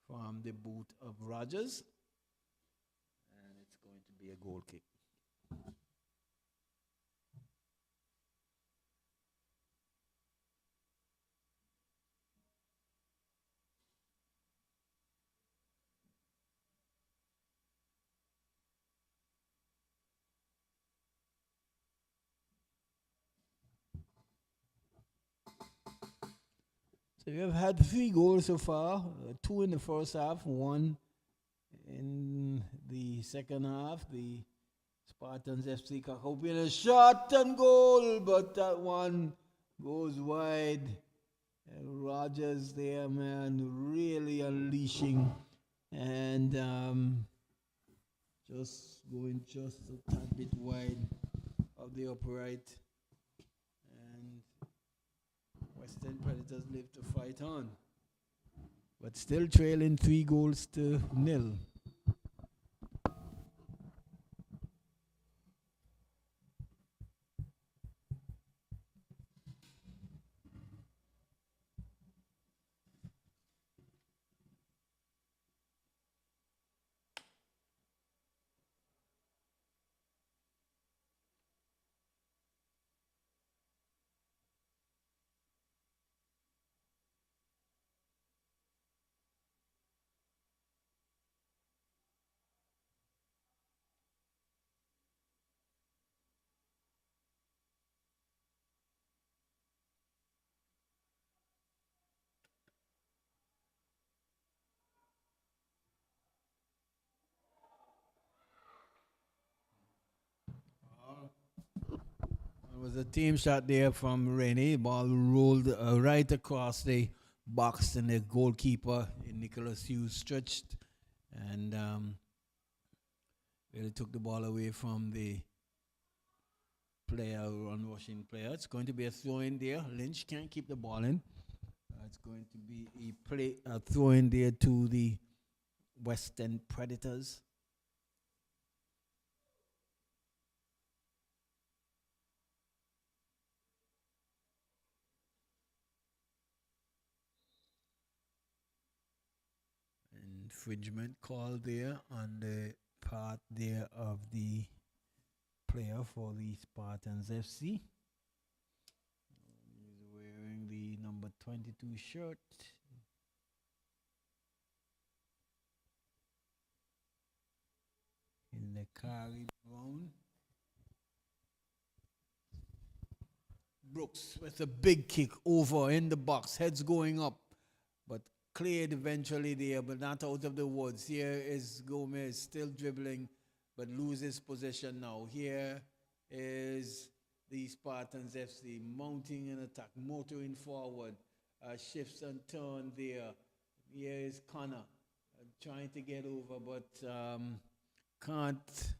Speaker 1: from the boot of Rogers. And it's going to be a goal kick. So we have had 3 goals so far, 2 in the first half, 1 in the second half. The Spartans FC hoping a shot and goal, but that one goes wide. And Rogers there, man, really unleashing and just going just a tad bit wide of the upright. And Western Predators live to fight on, but still trailing 3-0. It was a team shot there from Rennie. Ball rolled right across the box, and the goalkeeper, Nicholas Hughes, stretched and really took the ball away from the player, run-rushing player. It's going to be a throw in there. Lynch can't keep the ball in. It's going to be a throw in there to the Western Predators. Infringement call there on the part there of the player for the Spartans FC. He's wearing the number 22 shirt. In the carry brown. Brooks with a big kick over in the box, heads going up, but cleared eventually there, but not out of the woods. Here is Gomez still dribbling, but loses possession now. Here is the Spartans FC mounting an attack, motoring forward, shifts and turn there. Here is Connor trying to get over, but can't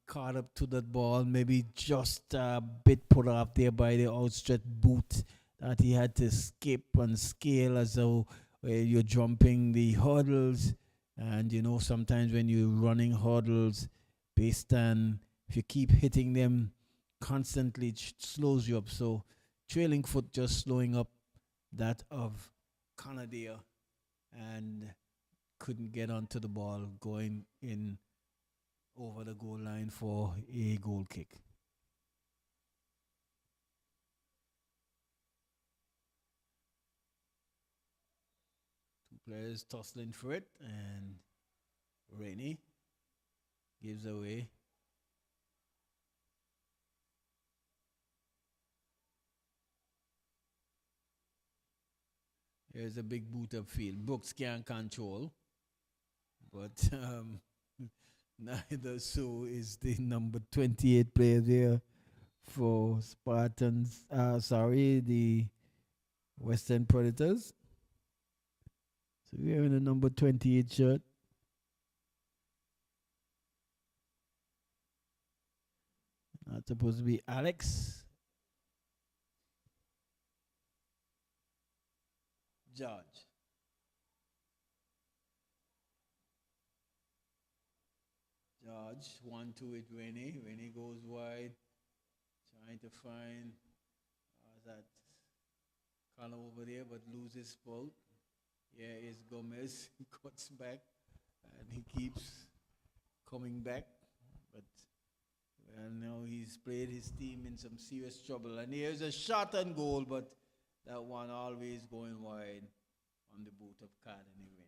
Speaker 1: caught up to that ball. Maybe just a bit put off there by the outstretched boot that he had to skip and scale as though you're jumping the hurdles. And you know, sometimes when you're running hurdles, based on if you keep hitting them constantly, it slows you up. So trailing foot just slowing up that of Canada, and couldn't get onto the ball going in over the goal line for a goal kick. Two players tussling for it, and Rainey gives away. Here's a big boot up field. Brooks can't control, but neither so is the number 28 player there for Spartans. Sorry, the Western Predators. So we're in a number 28 shirt. Not supposed to be Alex. George. George, 1-2 with Rennie. Rennie goes wide, trying to find that color over there, but loses ball. Here is Gomez. He cuts back, and he keeps coming back. But well, now he's played his team in some serious trouble. And here's a shot on goal, but that one always going wide on the boot of Cardinal Rennie.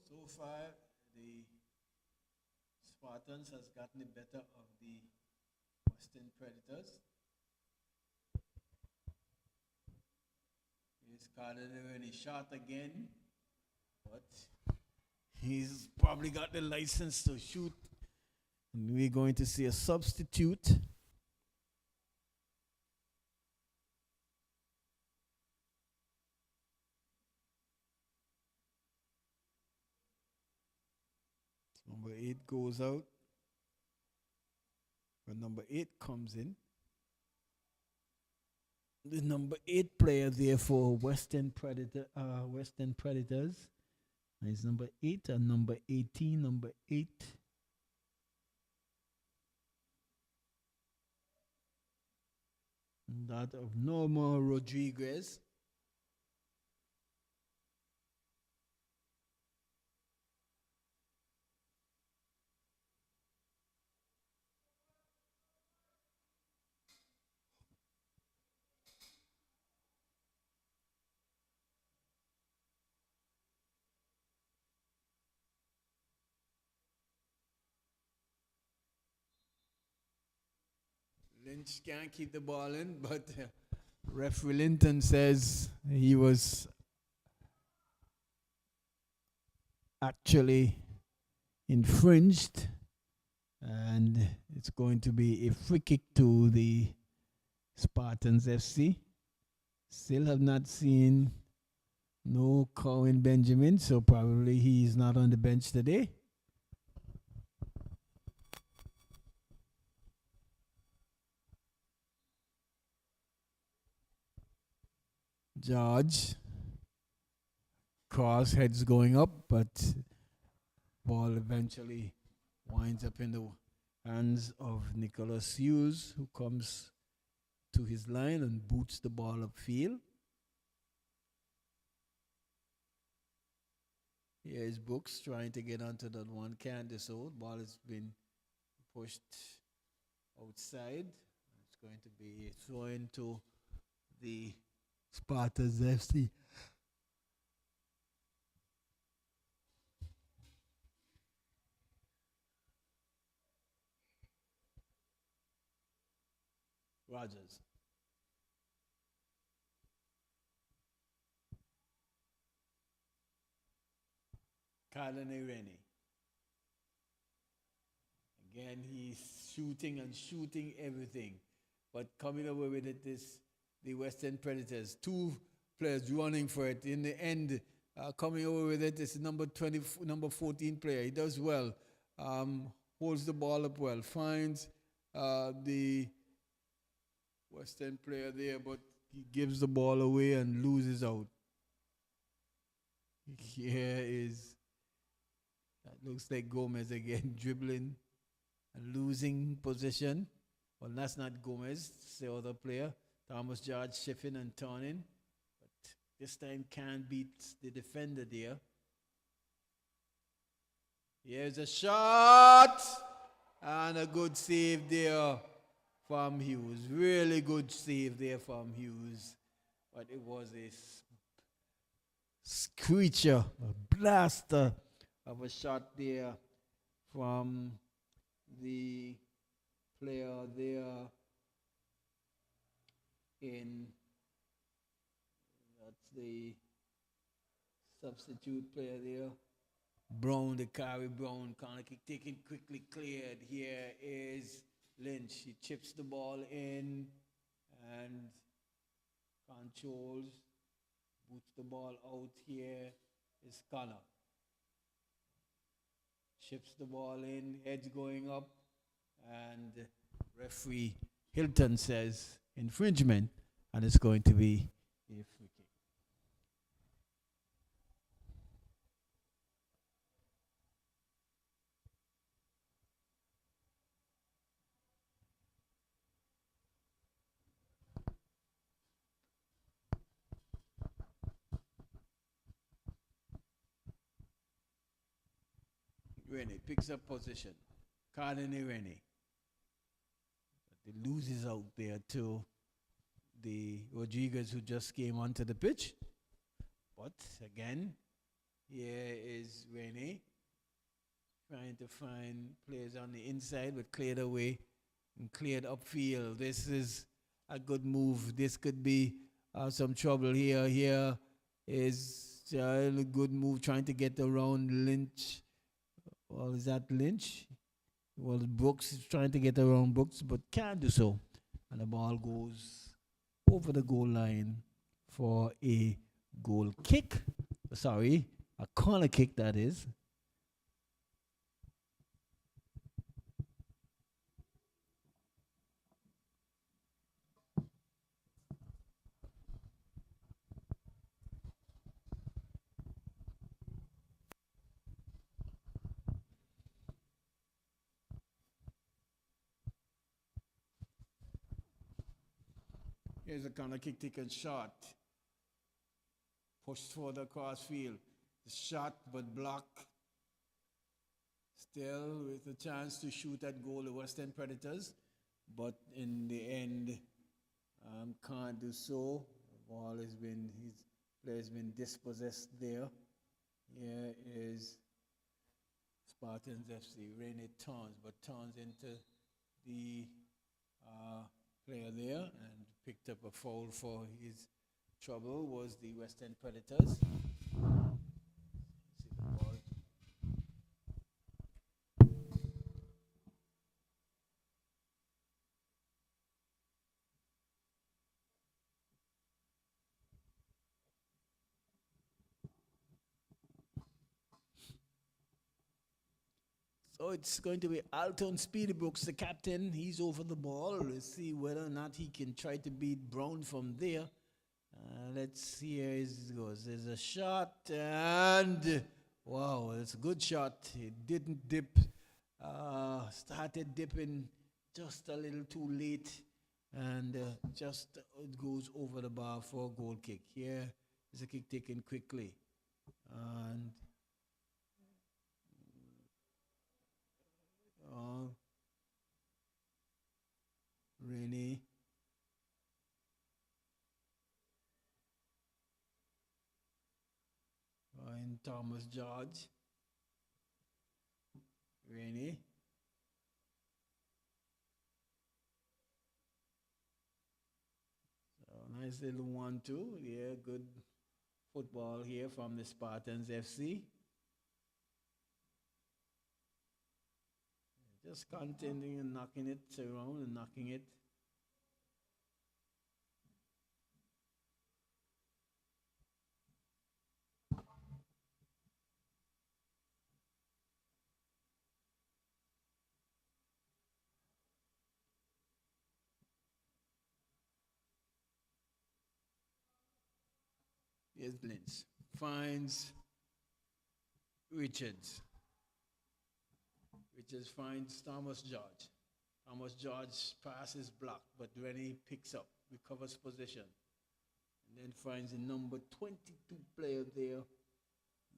Speaker 1: So far, the Spartans has gotten the better of the Western Predators. He's Cardinal Rennie shot again, but he's probably got the license to shoot. And we're going to see a substitute. Number 8 goes out. But number 8 comes in. The number 8 player there for Western Predators is number 8 and number 18, number 8. That of Norma Rodriguez. Lynch can't keep the ball in, but referee Linton says he was actually infringed, and it's going to be a free kick to the Spartans FC. Still have not seen no Colin Benjamin, so probably he's not on the bench today. George. Cross heads going up, but ball eventually winds up in the hands of Nicholas Hughes, who comes to his line and boots the ball upfield. Here is Brooks trying to get onto that one. Can't so. Ball has been pushed outside. It's going to be thrown to the Spartans FC. Rogers. Cardinal Rennie. Again, he's shooting and shooting everything. But coming away with it is the Western Predators. Two players running for it. In the end, coming away with it is number 20, number 14 player. He does well. Holds the ball up well. Finds the Western player there, but he gives the ball away and loses out. Here is, that looks like Gomez again, dribbling and losing position. Well, that's not Gomez, it's the other player. Thomas George shifting and turning. But this time can't beat the defender there. Here's a shot! And a good save there from Hughes. Really good save there from Hughes. But it was a screecher, a blaster of a shot there from the player there in, that's the substitute player there. Brown, the carry Brown, corner kick taken, quickly cleared. Here is Lynch. He chips the ball in and controls, boots the ball out. Here is Connor. Chips the ball in, heads going up, and referee Hilton says infringement, and it's going to be a free kick. Rennie picks up position. Cardini Rennie. But he loses out there to the Rodriguez who just came onto the pitch. But again, here is Rennie trying to find players on the inside, but cleared away and cleared upfield. This is a good move. This could be some trouble here. Here is a good move trying to get around Lynch. Well, is that Lynch? Well, Brooks is trying to get around Brooks, but can't do so. And the ball goes over the goal line for a goal kick. Sorry, a corner kick, that is. Here's a corner kick taken shot. Pushed further across field. Shot but blocked. Still with a chance to shoot at goal, the Western Predators. But in the end, can't do so. The ball has been, his player has been dispossessed there. Here is Spartans FC. Rennie turns, but turns into the player there and picked up a foul for his trouble. Was the Western Predators. See the ball. So it's going to be Alton Speedybrooks, the captain. He's over the ball. Let's see whether or not he can try to beat Brown from there. Let's see how it goes. There's a shot, and wow, it's a good shot. It didn't dip. Started dipping just a little too late, and just it goes over the bar for a goal kick. Here is a kick taken quickly, and Rennie. And Thomas George. Rennie. So nice little 1-2. Yeah, good football here from the Spartans FC. Just continuing and knocking it around and knocking it. Here's Blintz. Finds Richards. Richards finds Thomas George. Thomas George passes blocked, but Rennie picks up, recovers possession, and then finds the number 22 player there.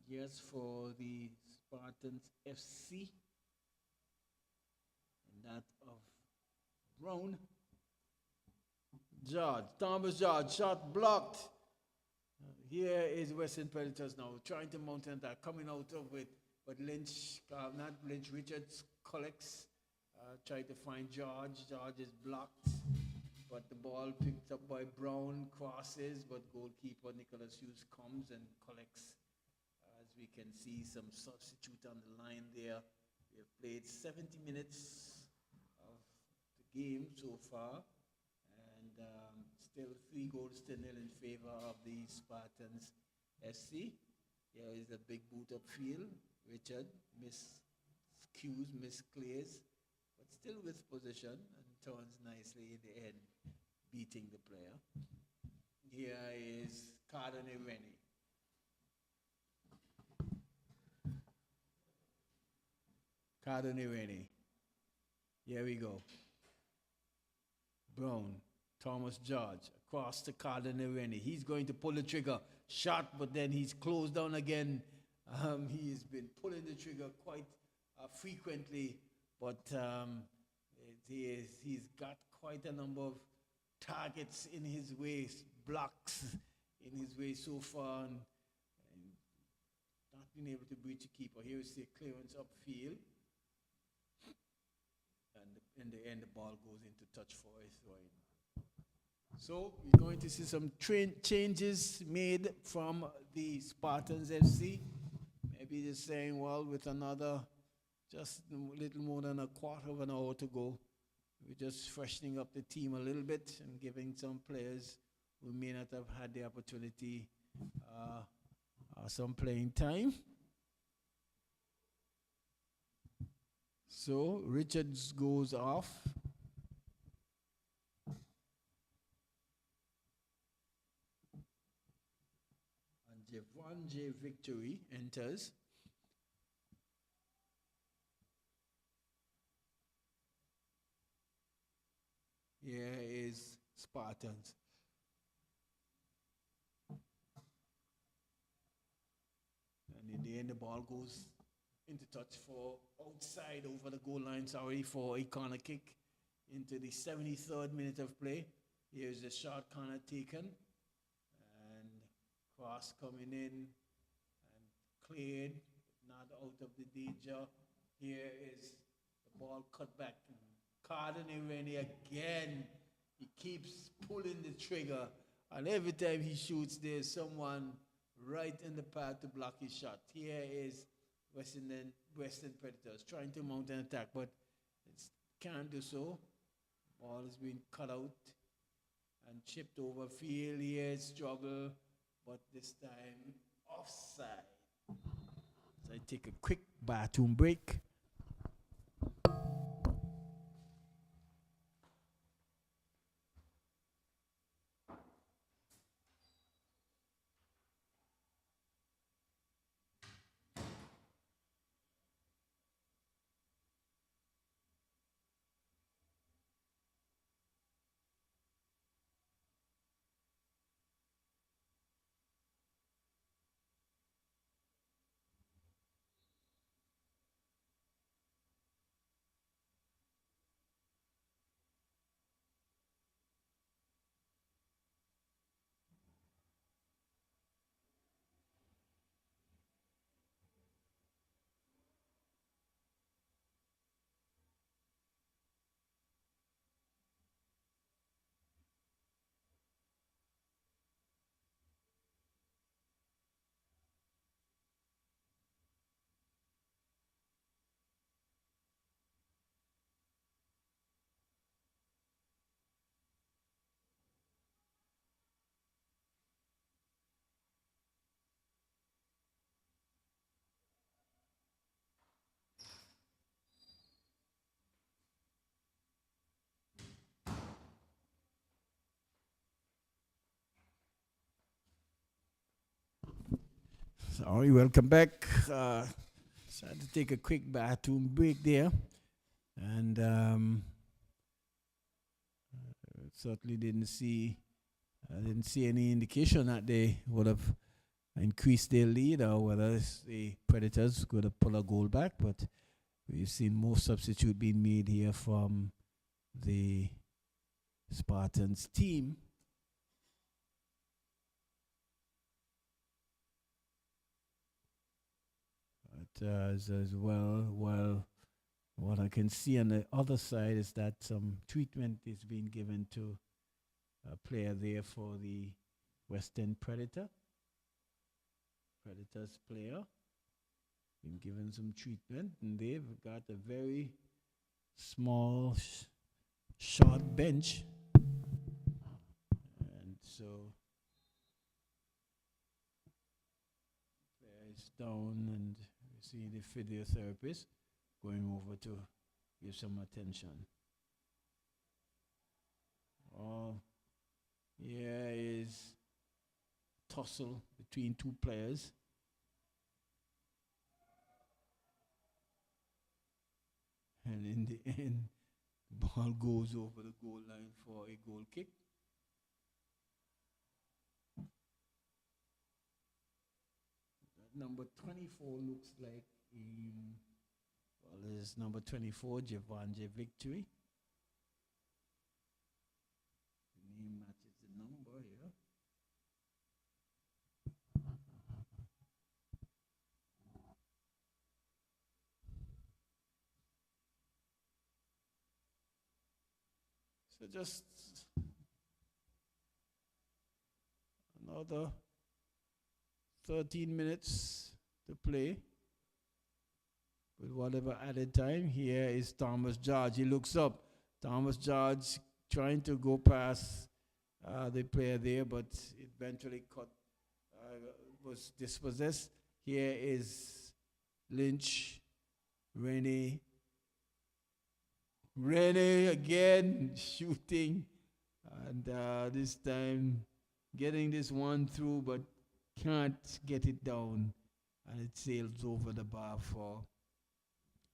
Speaker 1: Yes, for the Spartans FC. And that of Brown. George, Thomas George, shot blocked. Here is Western Predators now trying to mount an attack, coming out of it, but Lynch, not Lynch, Richards collects, try to find George. George is blocked, but the ball picked up by Brown, crosses, but goalkeeper Nicholas Hughes comes and collects. As we can see, some substitute on the line there. We have played 70 minutes of the game so far, and still 3 goals to 0 in favor of the Spartans FC. Here is a big boot upfield. Richard misclears, but still with possession and turns nicely in the end, beating the player. Here is Cardone Rennie. Cardone Rennie. Here we go. Brown, Thomas George, across to Cardone Rennie. He's going to pull the trigger. Shot, but then he's closed down again. He's been pulling the trigger quite frequently, but he's got quite a number of targets in his way, blocks in his way so far, and not being able to breach a keeper. Here is the clearance upfield, and in the end the ball goes into touch for a throw-in. So we're going to see some changes made from the Spartans FC. Maybe they're saying, well, with another just a little more than a quarter of an hour to go, we're just freshening up the team a little bit and giving some players who may not have had the opportunity some playing time. So Richards goes off. Javon J. Victory enters. Here is Spartans. And in the end, the ball goes into touch for outside over the goal line, sorry, for a corner kick into the 73rd minute of play. Here's the short corner taken. Cross coming in and cleared, not out of the danger. Here is the ball cut back. Cardone Rennie again. He keeps pulling the trigger, and every time he shoots, there's someone right in the path to block his shot. Here is Western Predators trying to mount an attack, but it can't do so. Ball is being cut out and chipped over field. Here, struggle. But this time offside. So I take a quick bathroom break. All right, welcome back. So I had to take a quick bathroom break there, and certainly didn't see any indication that they would have increased their lead, or whether the Predators could have pulled a goal back. But we've seen more substitute being made here from the Spartans team. But as well, what I can see on the other side is that some treatment is being given to a player there for the Western Predators player. Been given some treatment, and they've got a very small, short bench. And so, player is down, and we see the physiotherapist going over to give some attention. Oh, here is tussle between two players. And in the end, the ball goes over the goal line for a goal kick. Number 24 looks like it's number 24, Javanje Victory. The name matches the number here. So just another 13 minutes to play with whatever added time. Here is Thomas George. He looks up. Thomas George trying to go past the player there, but eventually was dispossessed. Here is Lynch. Rennie again shooting, and this time getting this one through, but can't get it down, and it sails over the bar for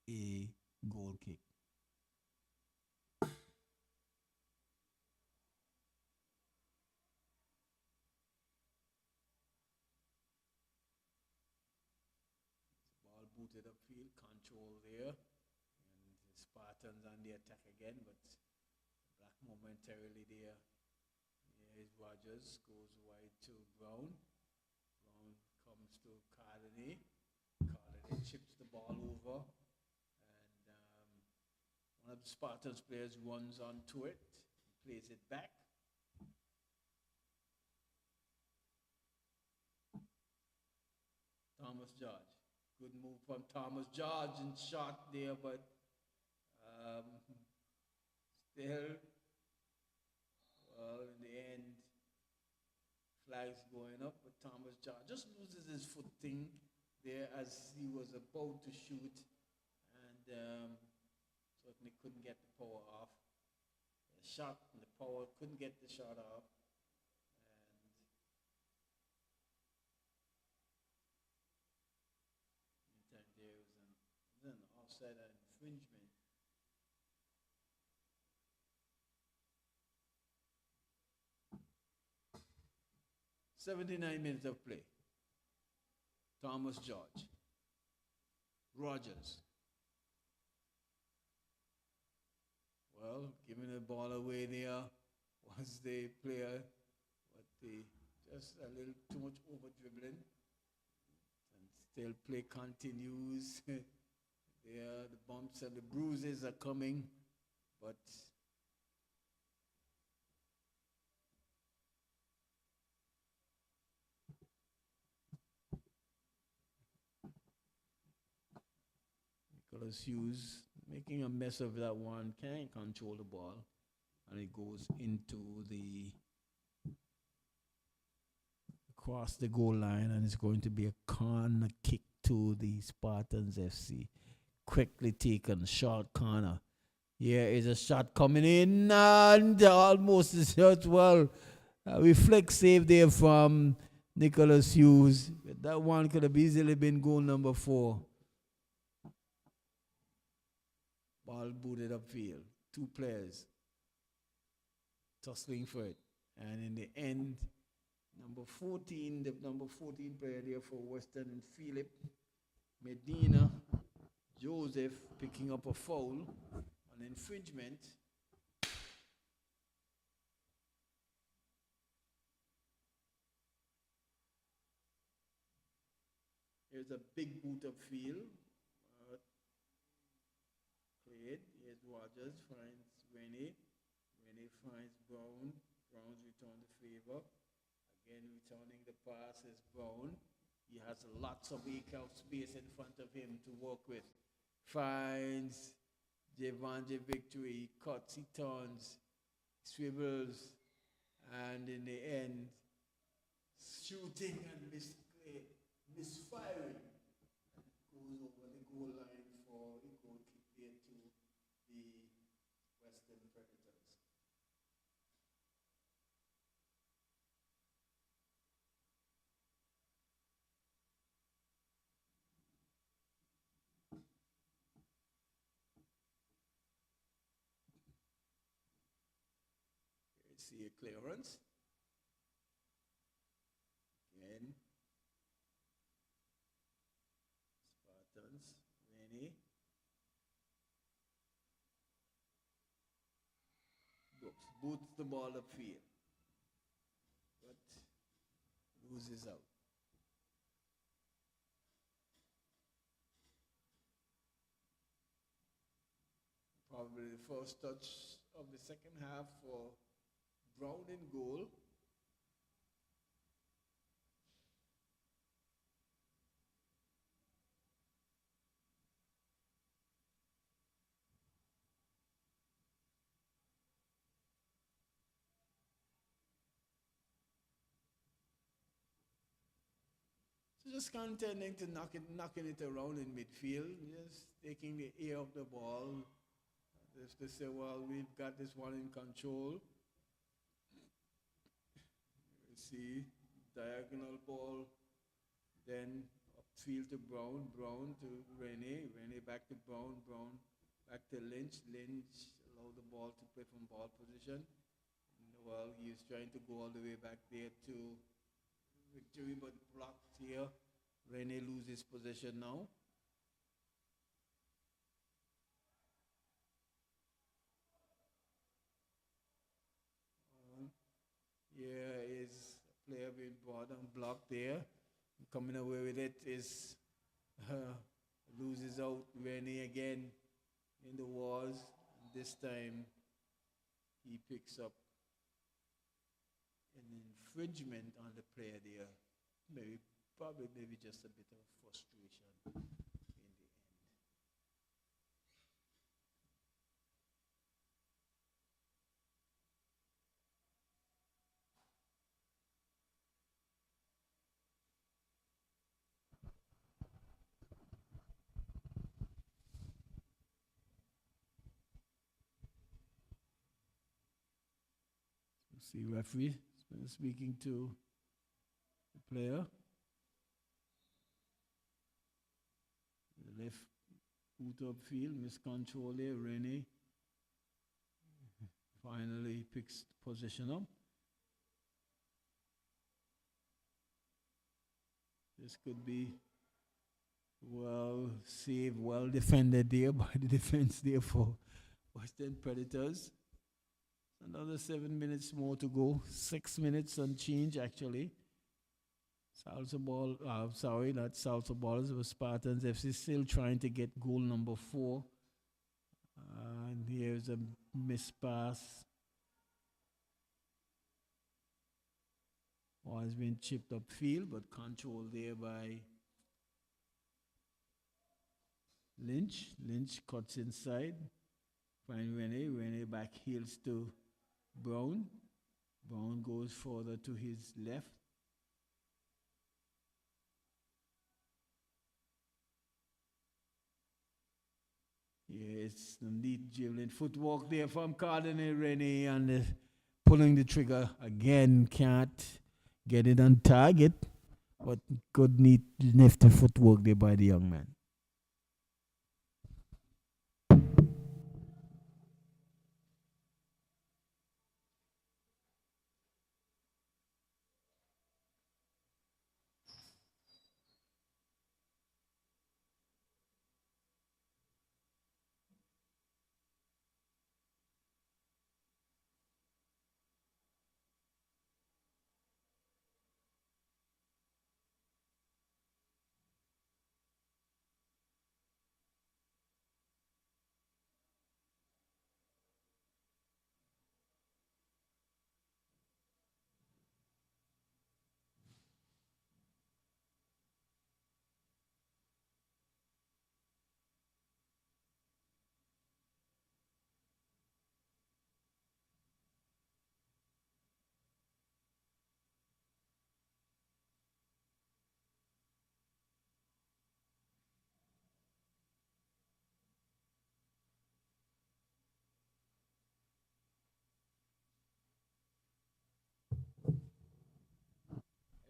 Speaker 1: a goal kick. Ball booted upfield, control there, and the Spartans on the attack again, but Black momentarily there. Here's Rogers, goes wide to Brown. Brown comes to Cardenay. Cardenay chips the ball over, and one of the Spartans players runs onto it, plays it back. Thomas George. Good move from Thomas George, and shot there, but still, well, in the end, flags going up, but Thomas George just loses his footing there as he was about to shoot, and certainly couldn't get the power off. The shot and the power couldn't get the shot off. And meantime, there was an offside infringement. "79 minutes of play. Thomas George. Rogers. Well, giving the ball away there was the player, but just a little too much over dribbling. And still play continues. There, the bumps and the bruises are coming, but Nicholas Hughes making a mess of that one, can't control the ball, and it goes into across the goal line, and it's going to be a corner kick to the Spartans FC. Quickly taken, short corner. Here is a shot coming in, and almost as well. Reflex save there from Nicholas Hughes. That one could have easily been goal number 4. Ball booted upfield. 2 players tussling for it. And in the end, the number 14 player there for Western, Philip Medina Joseph, picking up a foul, an infringement. Here's a big boot upfield. Cleared. Here's Rogers, finds Rennie. Rennie finds Brown. Brown's returned the favor. Again, returning the pass is Brown. He has lots of acre space in front of him to work with. Finds Javante Victory. He cuts, he turns, swivels, and in the end, shooting and misfiring. Goes over the goal line for a goal kick there to the Western Predators. See a clearance. Again. Spartans. Rennie. Boots the ball upfield. But loses out. Probably the first touch of the second half for Brown in goal. So just contending to knocking it around in midfield, just taking the air of the ball. Just to say, well, we've got this one in control. See, diagonal ball, then upfield to Brown, Brown to Rennie, Rennie back to Brown, Brown back to Lynch, Lynch allowed the ball to play from ball position. And, well, he's trying to go all the way back there to Victory, but blocked here. Rennie loses possession now. Here is a player being brought and blocked there. Coming away with it is loses out. Rennie again in the walls. This time he picks up an infringement on the player there. Maybe just a bit of frustration in the end. See referee speaking to the player. The left boot upfield, miscontrol there. Rennie finally picks position up. This could be well saved, well defended there by the defense there for Western Predators. Another 7 minutes more to go. 6 minutes and change, actually. Salsa ball, sorry, not Salsa Ballers, it was Spartans FC still trying to get goal number 4. And here's a missed pass. Ball has been chipped upfield, but controlled there by Lynch. Lynch cuts inside. Find Rennie. Rennie back heels to Brown. Brown goes further to his left. Yes, the neat dribbling footwork there from Cardinal Rennie and pulling the trigger again. Can't get it on target, but good neat nifty footwork there by the young man.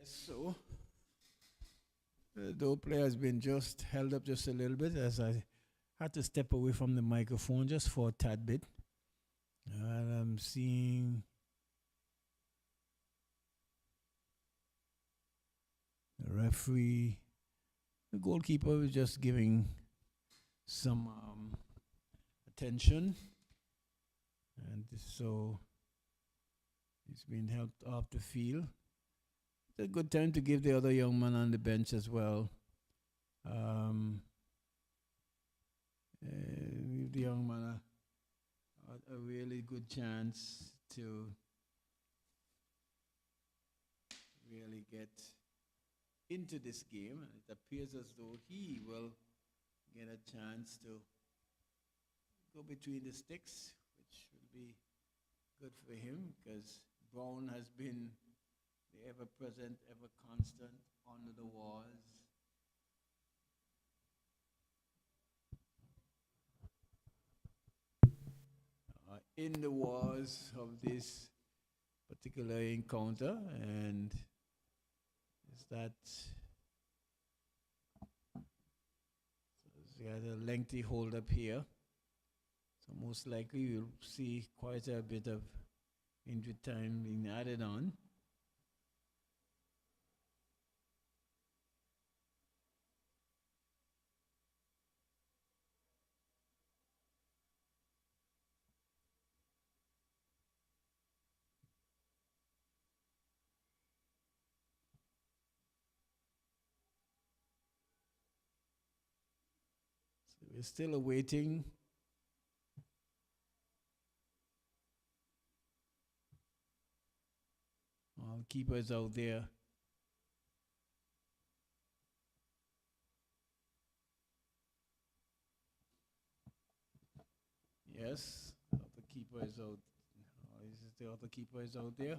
Speaker 1: So, the door player has been just held up just a little bit as I had to step away from the microphone just for a tad bit. And I'm seeing the referee, the goalkeeper was just giving some attention. And so he's been helped off the field. It's a good time to give the other young man on the bench as well. Give the young man a really good chance to really get into this game. And it appears as though he will get a chance to go between the sticks, which will be good for him because Brown has been the ever-present, ever-constant under the walls. In the wars of this particular encounter, and is that we had a lengthy hold up here, so most likely you'll see quite a bit of injury time being added on. We're still awaiting keepers out there. Yes, the keeper is out. Is the other keeper is out there?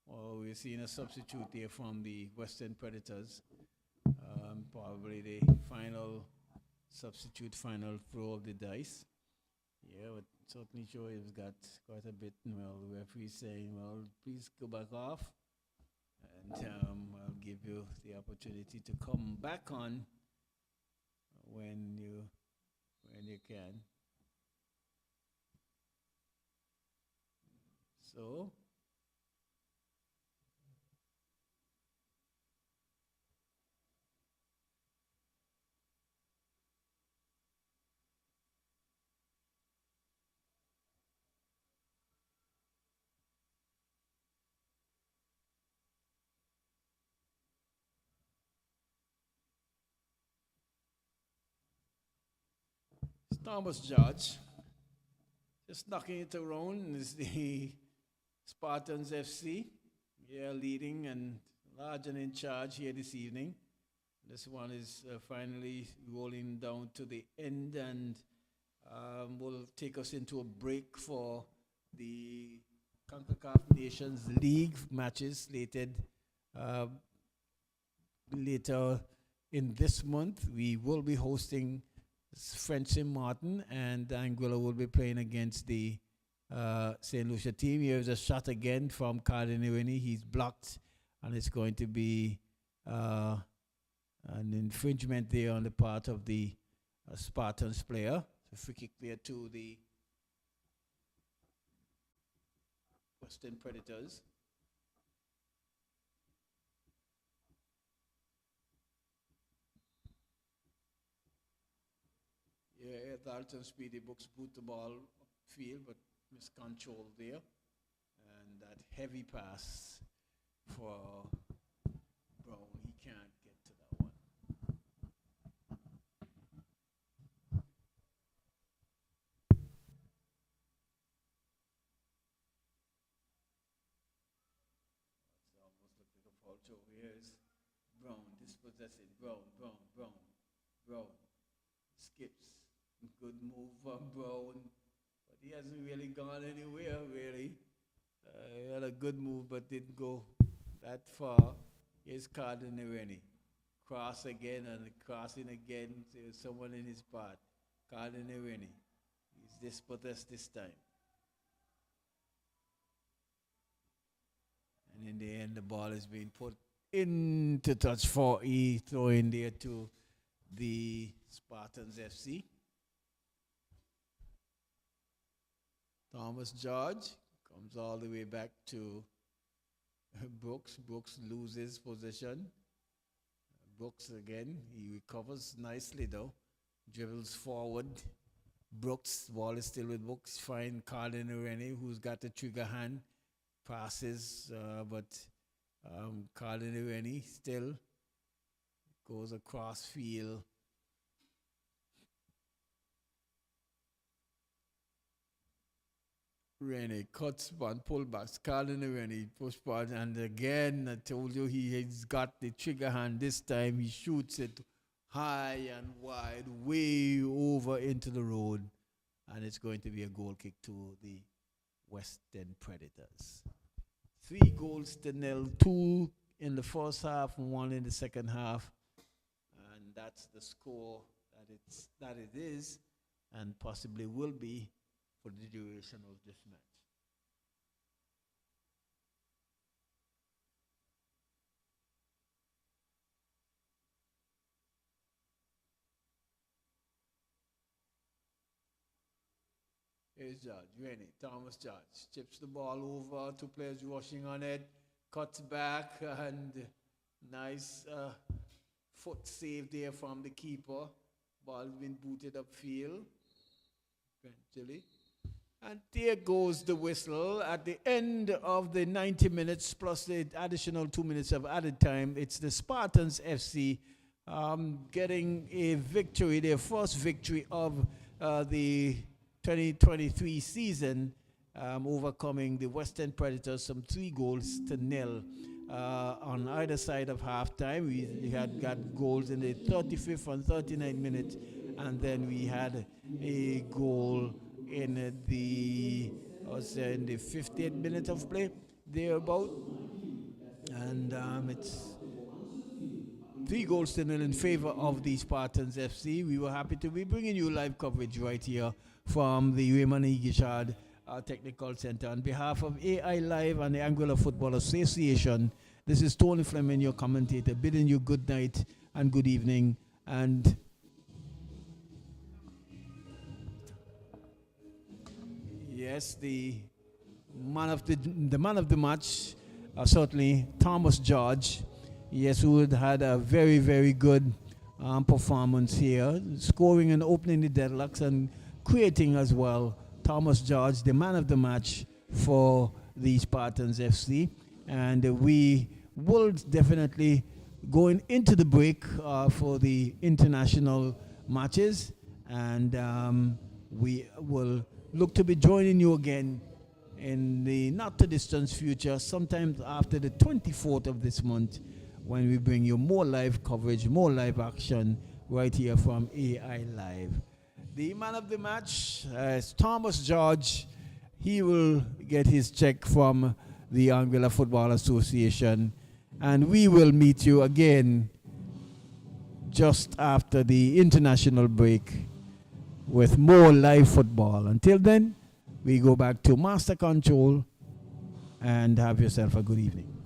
Speaker 1: Or we're seeing a substitute there from the Western Predators. Probably the final substitute, final throw of the dice. Yeah, but certainly sure he's got quite a bit. Well, the referee saying, well, please go back off. And I'll give you the opportunity to come back on when you can. So Thomas Judge just knocking it around is the Spartans FC. Yeah, leading and large and in charge here this evening. This one is finally rolling down to the end and will take us into a break for the CONCACAF Nations League matches slated later in this month. We will be hosting French St. Martin, and Anguilla will be playing against the St. Lucia team. Here's a shot again from Cardinelli. He's blocked and it's going to be uh, an infringement there on the part of the Spartans player. So free kick there to the Western Predators. Yeah, Dalton Speedy Books boot the ball upfield, but miscontrol there. And that heavy pass for Brown, he can't get to that one. It's almost looked like a foul throw. Here's Brown, dispossessing. Brown. Skips. Good move from Brown, but he hasn't really gone anywhere, really. He had a good move, but didn't go that far. Here's Cardinareni. Cross again and crossing again to someone in his path. Cardinareni. He's dispossessed this time. And in the end, the ball is being put into touch for E, throwing there to the Spartans FC. Thomas George comes all the way back to Brooks. Brooks loses possession. Brooks again, he recovers nicely though. Dribbles forward. Brooks, ball is still with Brooks. Find Cardinareni, who's got the trigger hand. Passes, but Cardinareni still goes across field. Rennie cuts one, pullbacks, Cardinareni push part, and again I told you he's got the trigger hand. This time he shoots it high and wide, way over into the road, and it's going to be a goal kick to the Western Predators. 3-0, 2 in the first half, 1 in the second half, and that's the score that it is, and possibly will be for the duration of this match. Here's George, Rennie, Thomas George, chips the ball over, 2 players rushing on it, cuts back, and nice foot save there from the keeper. Ball's been booted upfield, eventually. And there goes the whistle at the end of the 90 minutes plus the additional 2 minutes of added time. It's the Spartans FC getting a victory, their first victory of the 2023 season, overcoming the Western Predators some 3-0 on either side of halftime. We had got goals in the 35th and 39th minute, and then we had a goal in the 50th minute of play, thereabout. And it's 3-0 in favor of the Spartans FC. We were happy to be bringing you live coverage right here from the Raymond E. Gishard Technical Center. On behalf of AI Live and the Angular Football Association, this is Tony Fleming, your commentator, bidding you good night and good evening. And yes, the man of the match, certainly Thomas George. Yes, who had a very, very good performance here, scoring and opening the deadlocks and creating as well. Thomas George, the man of the match for the Spartans FC. And we will definitely going into the break for the international matches. And we will look to be joining you again in the not too distant future, sometime after the 24th of this month, when we bring you more live coverage, more live action right here from AI Live. The man of the match is Thomas George. He will get his check from the Anguilla Football Association, and we will meet you again just after the international break with more live football. Until then, we go back to Master Control and have yourself a good evening.